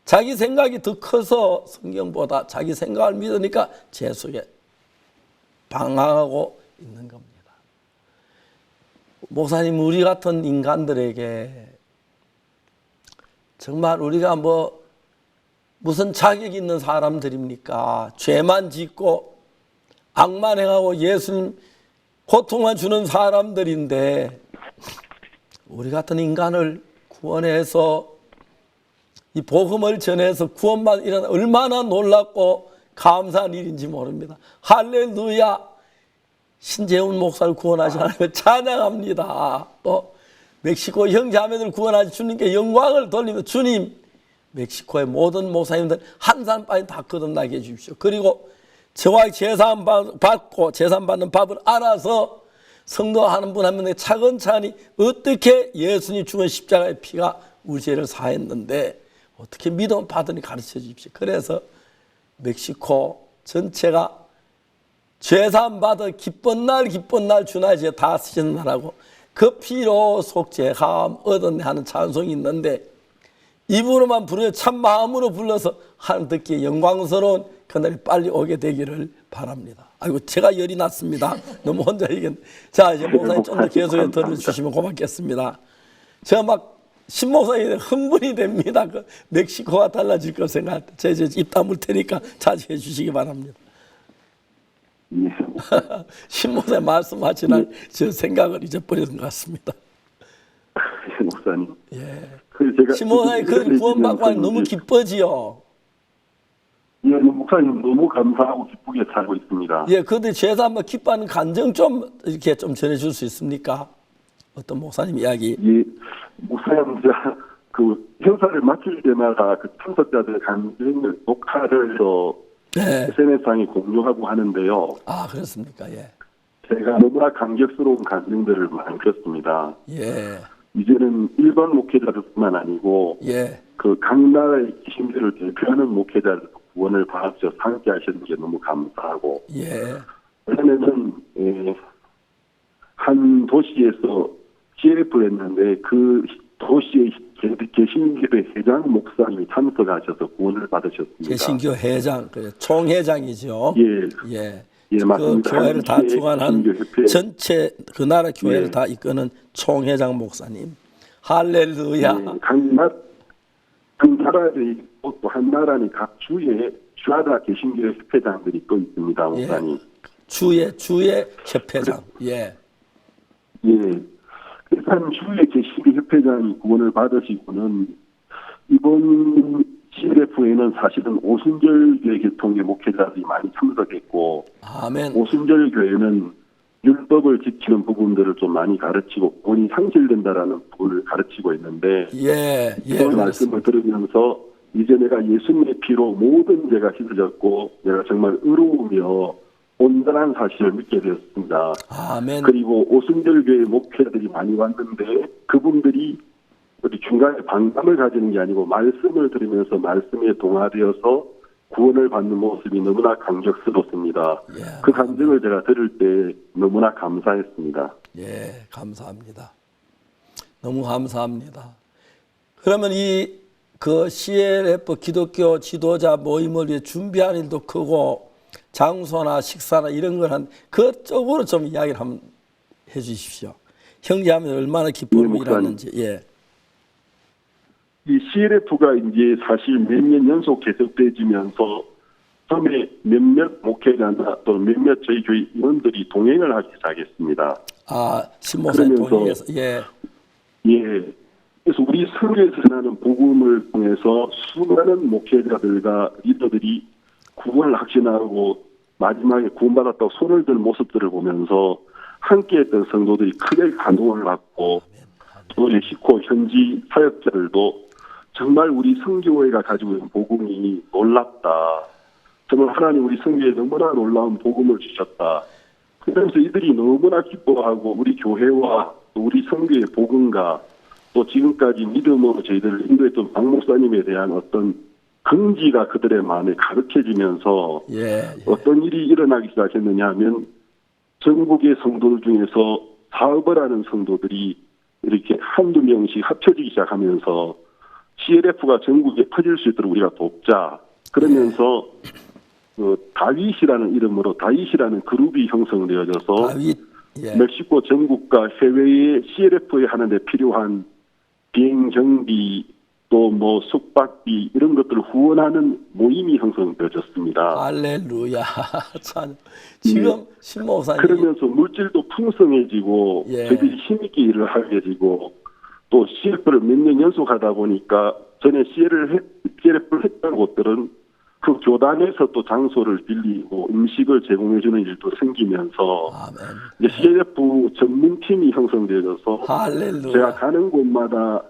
Speaker 1: 자기 생각이 더 커서 성경보다 자기 생각을 믿으니까 죄 속에 방황하고 있는 겁니다. 목사님, 우리 같은 인간들에게 정말 우리가 무슨 자격이 있는 사람들입니까? 죄만 짓고 악만 행하고 예수님 고통만 주는 사람들인데, 우리 같은 인간을 구원해서 이 복음을 전해서 구원만 이런 얼마나 놀랍고 감사한 일인지 모릅니다. 할렐루야! 신재훈 목사를 구원하신 하나님을 찬양합니다. 또 멕시코 형제자매들 구원하신 주님께 영광을 돌리며, 주님, 멕시코의 모든 목사님들 한 사람 빠진 다 거듭나게 해주십시오. 그리고 저와 제산 받고 제산 받는 법을 알아서 성도하는 분 한 명에 차근차근히 어떻게 예수님 죽은 십자가의 피가 우리 죄를 사했는데 어떻게 믿음 받으니 가르쳐 주십시오. 그래서 멕시코 전체가 죄산 받아 기쁜 날 주나의 죄 다 쓰시는 날하고 그 피로 속죄함 얻었네 하는 찬송이 있는데, 입으로만 부르며 참 마음으로 불러서 하나님 듣기에 영광스러운 그날이 빨리 오게 되기를 바랍니다. 아이고, 제가 열이 났습니다. 너무 혼자 얘기했는데. 자, 이제 목사님 좀 더 계속해서 들어주시면 고맙겠습니다. 제가 막 신목사님이 흥분이 됩니다. 그 멕시코가 달라질 걸 생각할 때. 제가 이제 입 다물 테니까 자제해 주시기 바랍니다. 신목사님 말씀하신 날 저 생각을 잊어버린 것 같습니다.
Speaker 21: 목사님.
Speaker 1: 예.
Speaker 21: 제가
Speaker 1: 신목사님 그 구원받고 하니 너무 기뻐지요.
Speaker 21: 예, 목사님 너무 감사하고 기쁘게 살고 있습니다.
Speaker 1: 예, 그런데 죄사 한번 기뻐하는 감정 좀 이렇게 좀 전해줄 수 있습니까? 어떤 목사님 이야기?
Speaker 21: 예, 목사님 제가 그 행사를 마칠 때마다 그 참석자들 감정을 녹화를 SNS상에 공유하고 하는데요.
Speaker 1: 아, 그렇습니까? 예.
Speaker 21: 제가 너무나 감격스러운 감정들을 많이 겪습니다.
Speaker 1: 예.
Speaker 21: 이제는 일반 목회자들뿐만 아니고
Speaker 1: 예.
Speaker 21: 그 각 나라의 기신들을 대표하는 목회자들 구원을 받아서 함께 하시는 게 너무 감사하고,
Speaker 1: 예.
Speaker 21: 원래는 한 도시에서 CF를 했는데 그 도시의 개신교회 회장 목사님이 참석하셔서 구원을 받으셨습니다.
Speaker 1: 개신교 회장, 총회장이죠.
Speaker 21: 예.
Speaker 1: 예.
Speaker 21: 예, 맞습니다.
Speaker 1: 그 교회를 다 주관한 전체 그 나라 교회를
Speaker 21: 예.
Speaker 1: 다 이끄는 총회장 목사님. 할렐루야.
Speaker 21: 예, 각 나라의 또 한 나라는 각 주에 주하다 개신교회 협회장들이 또 있습니다, 목사님.
Speaker 1: 예. 주의 협회장. 예.
Speaker 21: 예. 그래서 한 주의 개신교 협회장이 구원을 받으시고는 이번 CLF에는 사실은 오순절 교회 교통의 목회자들이 많이 참석했고,
Speaker 1: 아멘.
Speaker 21: 오순절 교회는 율법을 지키는 부분들을 좀 많이 가르치고 구원이 상실된다라는 부분을 가르치고 있는데,
Speaker 1: 예.
Speaker 21: 그 말씀을 들으면서 이제 내가 예수님의 피로 모든 죄가 씻어졌고 내가 정말 의로우며 온전한 사실을 믿게 되었습니다.
Speaker 1: 아멘.
Speaker 21: 그리고 오순절 교회 목회자들이 많이 왔는데 그분들이 어디 중간에 반감을 가지는 게 아니고 말씀을 들으면서 말씀에 동화되어서 구원을 받는 모습이 너무나 감격스럽습니다.
Speaker 1: 예.
Speaker 21: 그 감정을 제가 들을 때 너무나 감사했습니다.
Speaker 1: 예, 감사합니다. 너무 감사합니다. 그러면 그 CLF 기독교 지도자 모임을 위해 준비한 일도 크고 장소나 식사나 이런 걸 한 그쪽으로 좀 이야기를 한번 해 주십시오. 형제하면 얼마나 기쁨으로 일하는지. 예.
Speaker 21: 이 CLF가 이제 사실 몇 년 연속 계속되지면서 처음에 몇몇 목회자나 또는 몇몇 저희 교회 임원들이 동행을 하기 시작했습니다.
Speaker 1: 아, 신목사님 동행해서. 예.
Speaker 21: 예. 그래서 우리 성교에서 전하는 복음을 통해서 수많은 목회자들과 리더들이 구원을 확신하고 마지막에 구원받았다고 손을 든 모습들을 보면서 함께했던 성도들이 크게 감동을 받고 또 멕시코 현지 사역자들도 정말 우리 성교회가 가지고 있는 복음이 놀랍다. 정말 하나님 우리 성교회에 너무나 놀라운 복음을 주셨다. 그러면서 이들이 너무나 기뻐하고 우리 교회와 우리 성교의 복음과 또 지금까지 믿음으로 저희들을 인도했던 박 목사님에 대한 어떤 긍지가 그들의 마음에 가득해지면서 어떤 일이 일어나기 시작했느냐 하면 전국의 성도들 중에서 사업을 하는 성도들이 이렇게 한두 명씩 합쳐지기 시작하면서 CLF가 전국에 퍼질 수 있도록 우리가 돕자. 그러면서 다윗이라는 이름으로 다윗이라는 그룹이 형성되어져서 멕시코 전국과 해외에 CLF에 하는데 필요한 비행 경비 또 뭐 숙박비 이런 것들을 후원하는 모임이 형성되어졌습니다.
Speaker 1: 할렐루야. 참 지금 신목사님
Speaker 21: 그러면서 물질도 풍성해지고 저희들이 힘있게 일을 하게 되고 또 CLF를 몇 년 연속하다 보니까 전에 CLF를 했던 곳들은 그 교단에서 또 장소를 빌리고 음식을 제공해주는 일도 생기면서 이제 CLF 전문팀이 형성되어져서 제가 가는 곳마다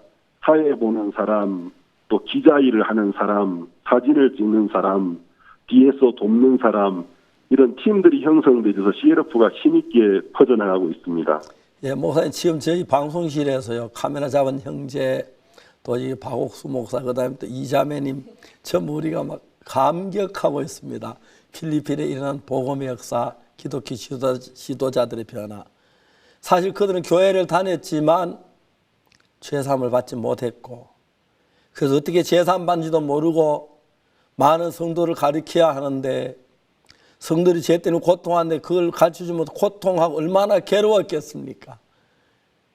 Speaker 21: 사회 보는 사람, 또 기자 일을 하는 사람, 사진을 찍는 사람, 뒤에서 돕는 사람 이런 팀들이 형성되어서 CLF가 힘있게 퍼져나가고 있습니다.
Speaker 1: 예, 목사님 지금 저희 방송실에서요 카메라 잡은 형제 또 이 박옥수 목사 그다음에 또 이자매님 전부 우리가 막 감격하고 있습니다. 필리핀에 일어난 복음의 역사, 기독교 지도자들의 변화. 사실 그들은 교회를 다녔지만 죄사함을 받지 못했고 그래서 어떻게 죄사함 받는지도 모르고 많은 성도를 가르쳐야 하는데 성도들이 죄 때문에 고통하는데 그걸 가르쳐주지 못해 고통하고 얼마나 괴로웠겠습니까?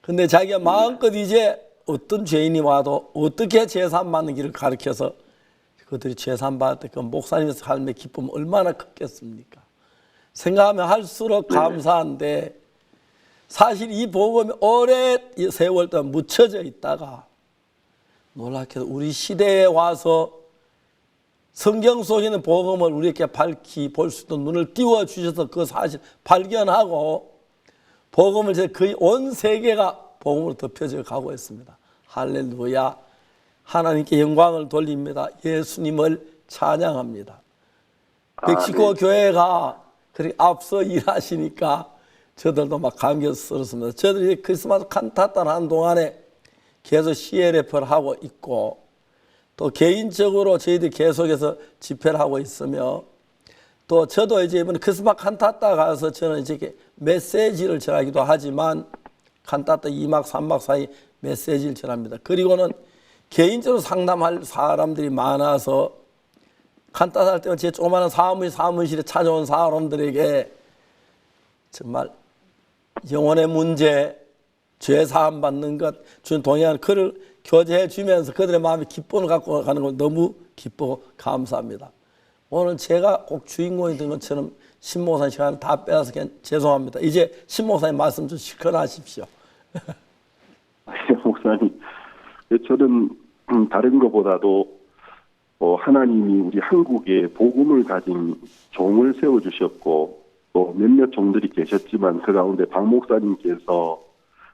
Speaker 1: 근데 자기가 마음껏 이제 어떤 죄인이 와도 어떻게 죄사함 받는 길을 가르쳐서 그들이 죄사함 받을 때 그 목사님의 삶의 기쁨은 얼마나 컸겠습니까? 생각하면 할수록 감사한데 사실 이 복음이 오래 세월 동안 묻혀져 있다가 놀랍게도 우리 시대에 와서 성경 속에 있는 복음을 우리에게 밝히 볼 수 있는 눈을 띄워주셔서 그 사실 발견하고 복음을 이제 거의 온 세계가 복음으로 덮여져 가고 있습니다. 할렐루야. 하나님께 영광을 돌립니다. 예수님을 찬양합니다. 멕시코 교회가 그렇게 앞서 일하시니까 저들도 막 감격스럽습니다. 저들이 크리스마스 칸타타를 하는 동안에 계속 CLF를 하고 있고 또 개인적으로 저희들이 계속해서 집회를 하고 있으며 또 저도 이제 이번에 크리스마스 칸타타 가서 저는 이제 메시지를 전하기도 하지만 칸타타 2막 3막 사이 메시지를 전합니다. 그리고는 개인적으로 상담할 사람들이 많아서 칸타타 할 때는 제 조그마한 사무실에 찾아온 사람들에게 정말 영혼의 문제, 죄 사함 받는 것, 주님 동행하는 그를 교제해 주면서 그들의 마음에 기쁨을 갖고 가는 걸 너무 기쁘고 감사합니다. 오늘 제가 꼭 주인공이 된 것처럼 신목사님 시간을 다 빼앗아서 죄송합니다. 이제 신목사님 말씀 좀 시켜하십시오.
Speaker 21: 목사님, 저는 다른 것보다도 하나님이 우리 한국에 복음을 가진 종을 세워주셨고 또 몇몇 종들이 계셨지만 그 가운데 박 목사님께서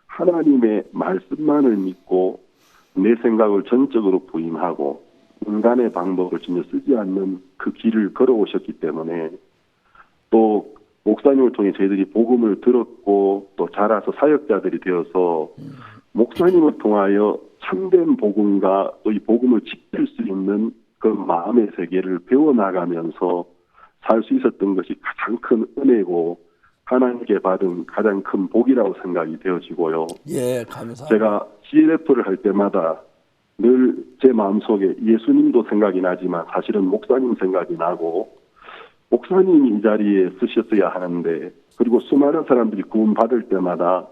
Speaker 21: 하나님의 말씀만을 믿고 내 생각을 전적으로 부인하고 인간의 방법을 전혀 쓰지 않는 그 길을 걸어오셨기 때문에 또 목사님을 통해 저희들이 복음을 들었고 또 자라서 사역자들이 되어서 목사님을 통하여 참된 복음과 또 이 복음을 지킬 수 있는 그 마음의 세계를 배워나가면서 살 수 있었던 것이 가장 큰 은혜고 하나님께 받은 가장 큰 복이라고 생각이 되어지고요.
Speaker 1: 예, 감사합니다.
Speaker 21: 제가 CLF를 할 때마다 늘 제 마음속에 예수님도 생각이 나지만 사실은 목사님 생각이 나고 목사님이 이 자리에 쓰셨어야 하는데, 그리고 수많은 사람들이 구원받을 때마다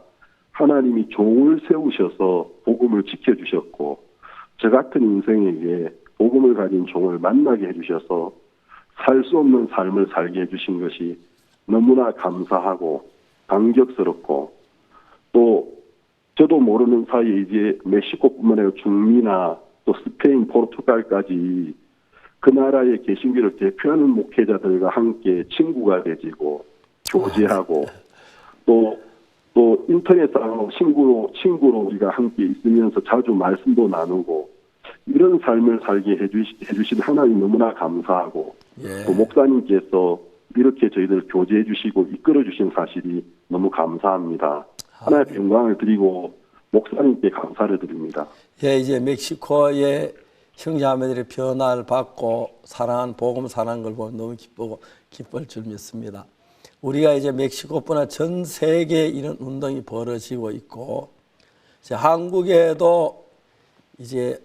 Speaker 21: 하나님이 종을 세우셔서 복음을 지켜주셨고, 저 같은 인생에게 복음을 가진 종을 만나게 해주셔서 살 수 없는 삶을 살게 해주신 것이 너무나 감사하고 감격스럽고, 또 저도 모르는 사이에 이제 멕시코뿐만 아니라 중미나 또 스페인, 포르투갈까지 그 나라의 개신교를 대표하는 목회자들과 함께 친구가 되지고 교제하고 또 인터넷상으로 친구로 우리가 함께 있으면서 자주 말씀도 나누고 이런 삶을 살게 해주신 하나님 너무나 감사하고, 또 목사님께서 이렇게 저희들 교제해 주시고 이끌어 주신 사실이 너무 감사합니다. 하나님의 영광을 드리고 목사님께 감사를 드립니다.
Speaker 1: 예, 이제 멕시코의 형제자매들의 변화를 받고 복음 사랑하는 걸 보면 너무 기쁠 줄 믿습니다. 우리가 이제 멕시코뿐 아니라 전 세계에 이런 운동이 벌어지고 있고, 이제 한국에도 이제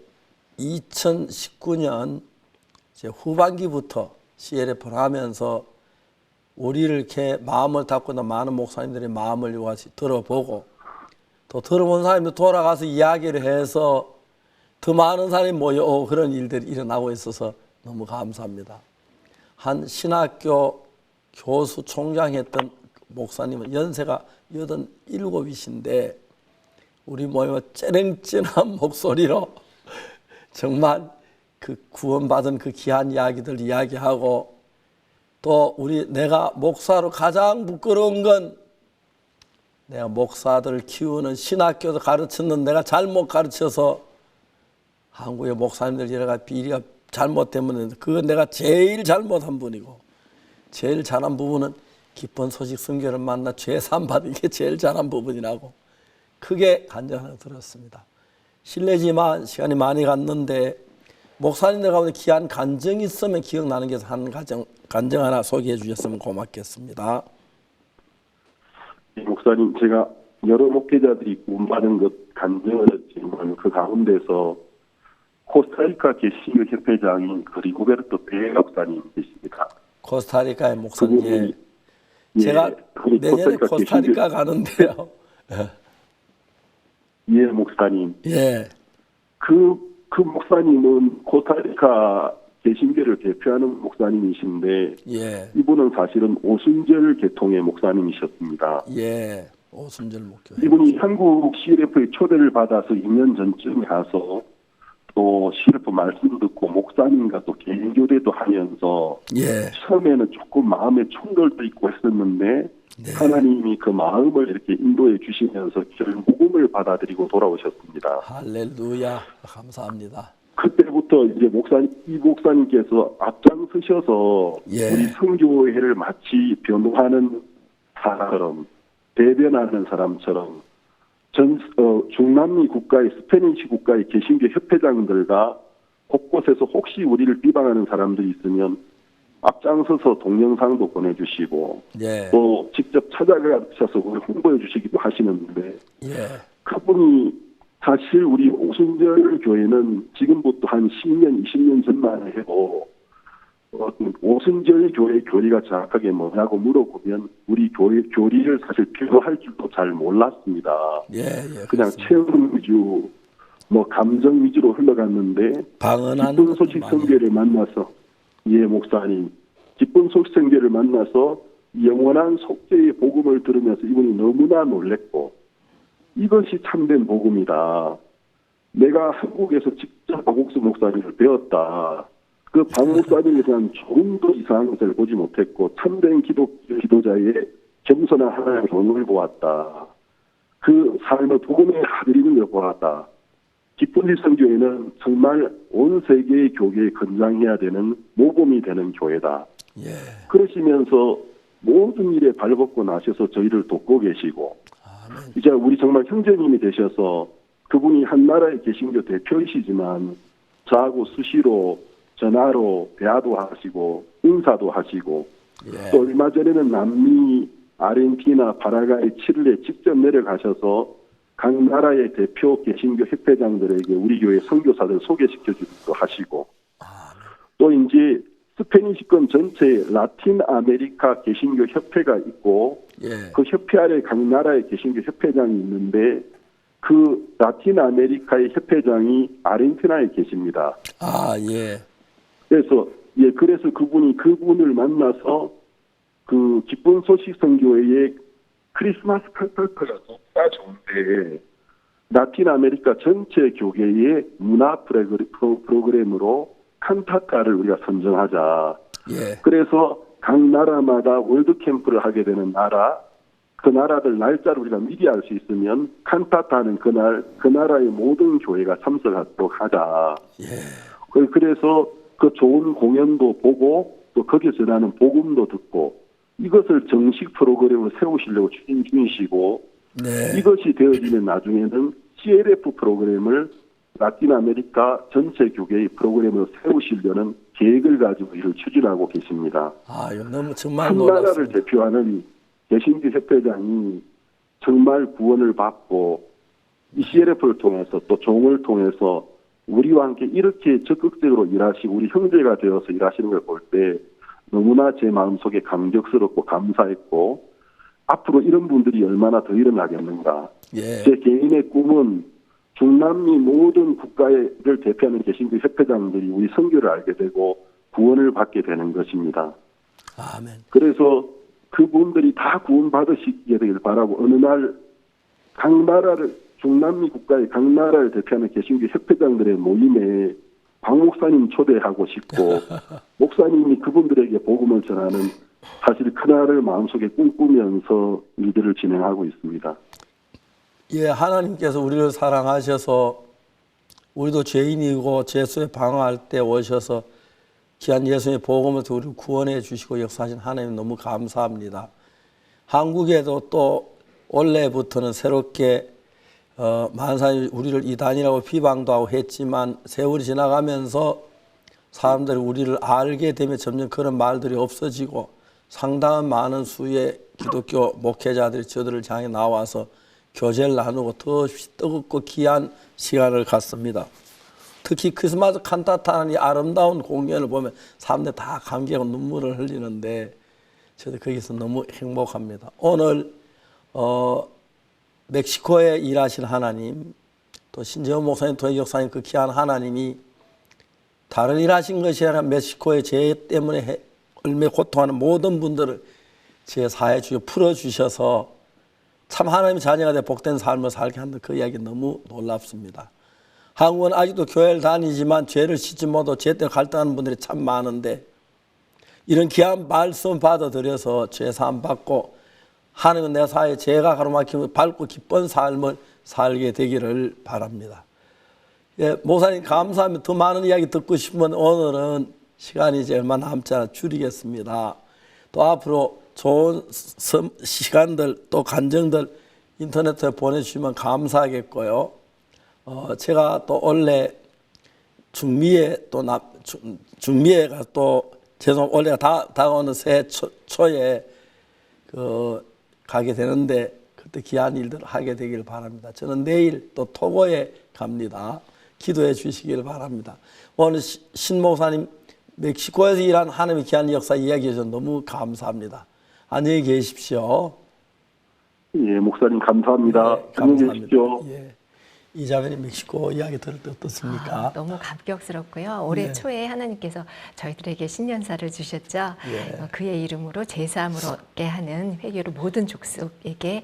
Speaker 1: 2019년 이제 후반기부터 CLF를 하면서 우리를 이렇게 마음을 닫고 많은 목사님들의 마음을 요같이 들어보고, 또 들어본 사람이 돌아가서 이야기를 해서 더 많은 사람이 모여 그런 일들이 일어나고 있어서 너무 감사합니다. 한 신학교 교수 총장 했던 목사님은 연세가 87이신데 우리 모여 째랭째한 목소리로 정말 그 구원받은 그 귀한 이야기들 이야기하고, 또 내가 목사로 가장 부끄러운 건 내가 목사들을 키우는 신학교도 가르쳤는데 내가 잘못 가르쳐서 한국의 목사님들 여러 가지 비리가 잘못되면 그건 내가 제일 잘못한 분이고, 제일 잘한 부분은 기쁜 소식 선교를 만나 죄산 받은 게 제일 잘한 부분이라고 크게 간증하나 들었습니다. 실례지만 시간이 많이 갔는데 목사님들 가운데 귀한 간증이 있으면 기억나는 게 한 간증 하나 소개해 주셨으면 고맙겠습니다.
Speaker 21: 목사님, 제가 여러 목회자들이 구원받은 것 간증을 했지만 그 가운데서 코스타리카 개신교 협회장인 리고베르토 베 목사님 계십니다.
Speaker 1: 코스타리카의 목사님. 제가 내년에 코스타리카 가는데요.
Speaker 21: 예, 목사님.
Speaker 1: 예.
Speaker 21: 그 목사님은 코스타리카 개신교를 대표하는 목사님이신데,
Speaker 1: 예.
Speaker 21: 이분은 사실은 오순절 계통의 목사님이셨습니다.
Speaker 1: 예. 오순절 목교.
Speaker 21: 이분이 한국 CLF의 초대를 받아서 2년 전쯤에 가서 또 CLF 말씀도 듣고 목사님과 또 개인교대도 하면서
Speaker 1: 예.
Speaker 21: 처음에는 조금 마음에 충돌도 있고 했었는데 하나님이 그 마음을 이렇게 인도해 주시면서 결국음을 받아들이고 돌아오셨습니다.
Speaker 1: 할렐루야. 감사합니다.
Speaker 21: 그때부터 이제 이 목사님께서 앞장서셔서 우리 선교회를 마치 변호하는 사람처럼, 대변하는 사람처럼 중남미 국가의 스페니시 국가의 개신교 협회장들과 곳곳에서 혹시 우리를 비방하는 사람들이 있으면 앞장서서 동영상도 보내주시고 또 직접 찾아가셔서 홍보해 주시기도 하시는데, 그분이 사실 우리 오순절 교회는 지금부터 한 10년, 20년 전만 해도 오순절 교회 교리가 정확하게 뭐냐고 물어보면 우리 교회 교리를 사실 표현할 줄도 잘 몰랐습니다. 그냥 체험 위주, 감정 위주로 흘러갔는데 기쁜 소식 선교를 만나서, 목사님, 기쁜 소식 선교를 만나서 영원한 속죄의 복음을 들으면서 이분이 너무나 놀랬고, 이것이 참된 복음이다. 내가 한국에서 직접 박옥수 목사님을 배웠다. 그 박 목사님에 대한 조금도 이상한 것을 보지 못했고 참된 기도자의 겸손한 하나님의 본을 보았다. 그 삶을 복음에 하드리는 걸 보았다. 기쁜 선교회는 정말 온 세계의 교회에 건장해야 되는 모범이 되는 교회다. 그러시면서 모든 일에 발벗고 나셔서 저희를 돕고 계시고, 이제 우리 정말 형제님이 되셔서 그분이 한 나라의 개신교 대표이시지만 저하고 수시로 전화로 대화도 하시고 인사도 하시고, 또 얼마 전에는 남미, 아르헨티나, 파라과이, 칠레 직접 내려가셔서 각 나라의 대표 개신교 협회장들에게 우리 교회 선교사들 소개시켜 주기도 하시고, 또 이제 스페니시권 전체에 라틴 아메리카 개신교 협회가 있고
Speaker 1: 예.
Speaker 21: 그 협회 아래 각 나라의 개신교 협회장이 있는데 그 라틴 아메리카의 협회장이 아르헨티나에 계십니다.
Speaker 1: 아, 예.
Speaker 21: 그래서 그분을 만나서 그 기쁜 소식 선교회의 크리스마스 칸타타가 너무나 좋은데 라틴 아메리카 전체 교회의 문화 프로그램으로 칸타타를 우리가 선정하자.
Speaker 1: 예.
Speaker 21: 그래서 각 나라마다 월드 캠프를 하게 되는 나라, 그 나라들 날짜를 우리가 미리 알 수 있으면 칸타타는 그날 그 나라의 모든 교회가 참석하도록 하자.
Speaker 1: 예.
Speaker 21: 그래서 그 좋은 공연도 보고 또 거기서 전하는 복음도 듣고 이것을 정식 프로그램으로 세우시려고 추진 중이시고
Speaker 1: 네.
Speaker 21: 이것이 되어지면 나중에는 CLF 프로그램을 라틴 아메리카 전체 교회의 프로그램으로 세우시려는 계획을 가지고 이를 추진하고 계십니다.
Speaker 1: 아, 이거 너무 정말
Speaker 21: 한
Speaker 1: 놀랍습니다.
Speaker 21: 나라를 대표하는 개신교 협회장이 정말 구원을 받고 이 CLF를 통해서 또 종을 통해서 우리와 함께 이렇게 적극적으로 일하시고 우리 형제가 되어서 일하시는 걸 볼 때 너무나 제 마음속에 감격스럽고 감사했고 앞으로 이런 분들이 얼마나 더 일어나겠는가.
Speaker 1: 예.
Speaker 21: 제 개인의 꿈은 중남미 모든 국가를 대표하는 개신교 협회장들이 우리 선교를 알게 되고 구원을 받게 되는 것입니다.
Speaker 1: 아멘.
Speaker 21: 그래서 그분들이 다 구원받으시게 되길 바라고 어느 날 각 나라를 중남미 국가의 각 나라를 대표하는 개신교 협회장들의 모임에 박 목사님 초대하고 싶고 목사님이 그분들에게 복음을 전하는 사실 그날을 마음속에 꿈꾸면서 일들을 진행하고 있습니다.
Speaker 1: 예, 하나님께서 우리를 사랑하셔서 우리도 죄인이고 죄수에 방황할 때 오셔서 귀한 예수님의 복음을 통해 우리를 구원해 주시고 역사하신 하나님 너무 감사합니다. 한국에도 또 올해부터는 새롭게 만사님 우리를 이단이라고 비방도 하고 했지만 세월이 지나가면서 사람들이 우리를 알게 되면 점점 그런 말들이 없어지고 상당한 많은 수의 기독교 목회자들이 저들을 향해 나와서 교제를 나누고 더 뜨겁고 귀한 시간을 갖습니다. 특히 크리스마스 칸타타는 이 아름다운 공연을 보면 사람들이 다 감격하고 눈물을 흘리는데 저도 거기서 너무 행복합니다. 오늘 멕시코에 일하신 하나님, 또 신재원 목사님, 도희 역사님 그 귀한 하나님이 다른 일하신 것이 아니라 멕시코의 죄 때문에 얼마나 고통하는 모든 분들을 제 사회 주에 풀어주셔서 참 하나님의 자녀가 돼 복된 삶을 살게 한다. 그 이야기 너무 놀랍습니다. 한국은 아직도 교회를 다니지만 죄를 씻지 못하고 죄 때문에 갈등하는 분들이 참 많은데 이런 귀한 말씀 받아들여서 죄 사함 받고 하나님은 내 사회에 죄가 가로막히면 밝고 기쁜 삶을 살게 되기를 바랍니다. 예, 목사님 감사합니다. 더 많은 이야기 듣고 싶으면 오늘은 시간이 이제 얼마 남지 않아 줄이겠습니다. 또 앞으로 좋은 시간들 또 간증들 인터넷에 보내주시면 감사하겠고요. 제가 또 원래 중미에 중미에가 또 올해가 다가오는 새해 초에 가게 되는데 그때 귀한 일들을 하게 되길 바랍니다. 저는 내일 또 토고에 갑니다. 기도해 주시길 바랍니다. 오늘 신 목사님 멕시코에서 일한 하나님의 귀한 역사 이야기해 주셔서 너무 감사합니다. 안녕히 계십시오.
Speaker 21: 예, 목사님 감사합니다.
Speaker 1: 네,
Speaker 21: 안녕히 계십시오.
Speaker 1: 예. 이자벨이 멕시코 이야기 들을 때 어떻습니까?
Speaker 2: 너무 감격스럽고요. 올해 초에 하나님께서 저희들에게 신년사를 주셨죠. 그의 이름으로 제사함을 얻게 하는 회개로 모든 족속에게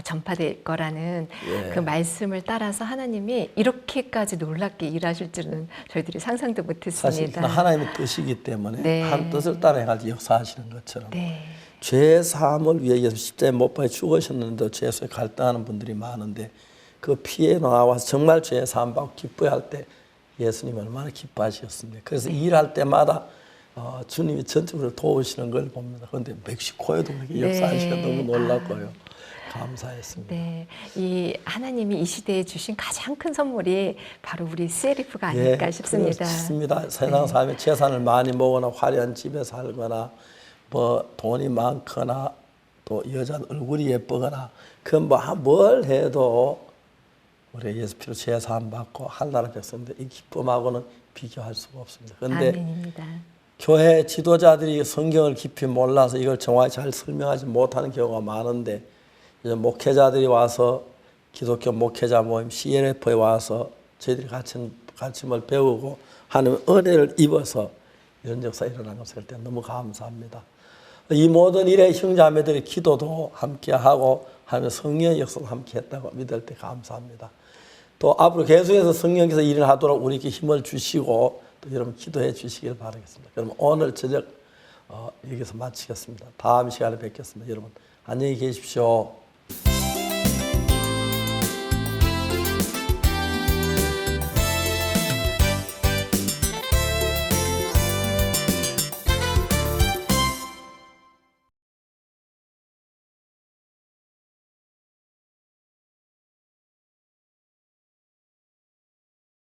Speaker 2: 전파될 거라는 그 말씀을 따라서 하나님이 이렇게까지 놀랍게 일하실 줄은 저희들이 상상도 못했습니다.
Speaker 1: 사실 하나님의 뜻이기 때문에
Speaker 2: 네.
Speaker 1: 한 뜻을 따라해가지고 역사하시는 것처럼
Speaker 2: 네.
Speaker 1: 죄 사함을 위해 예수 십자가에 못 박혀 죽으셨는데 죄수에 갈등하는 분들이 많은데 그 피에 나와서 정말 죄 사함 받고 기뻐할 때 예수님 얼마나 기뻐하셨습니까? 그래서 일할 때마다 주님이 전적으로 도우시는 걸 봅니다. 그런데 멕시코에도 그렇게 역사하시니까 너무 놀랍고요. 감사했습니다.
Speaker 2: 네, 이 하나님이 이 시대에 주신 가장 큰 선물이 바로 우리 CLF가 아닐까 싶습니다.
Speaker 1: 그렇습니다. 세상 사람이 재산을 많이 모거나 화려한 집에 살거나 뭐 돈이 많거나 또 여자 얼굴이 예쁘거나 그 뭘 해도 우리 예수 피로 죄 사함 받고 한나라 백성들 이 기쁨하고는 비교할 수가 없습니다. 그런데
Speaker 2: 아멘입니다.
Speaker 1: 교회 지도자들이 성경을 깊이 몰라서 이걸 정확히 잘 설명하지 못하는 경우가 많은데 이제 목회자들이 와서 기독교 목회자 모임 CLF에 와서 저희들이 가르침을 배우고 하는 은혜를 입어서 이런 역사가 일어난 것을 때 너무 감사합니다. 이 모든 일에 형제자매들의 기도도 함께하고 하며 성령의 역사도 함께했다고 믿을 때 감사합니다. 또 앞으로 계속해서 성령께서 일을 하도록 우리에게 힘을 주시고 또 여러분 기도해 주시길 바라겠습니다. 그럼 오늘 저녁 여기서 마치겠습니다. 다음 시간에 뵙겠습니다. 여러분 안녕히 계십시오.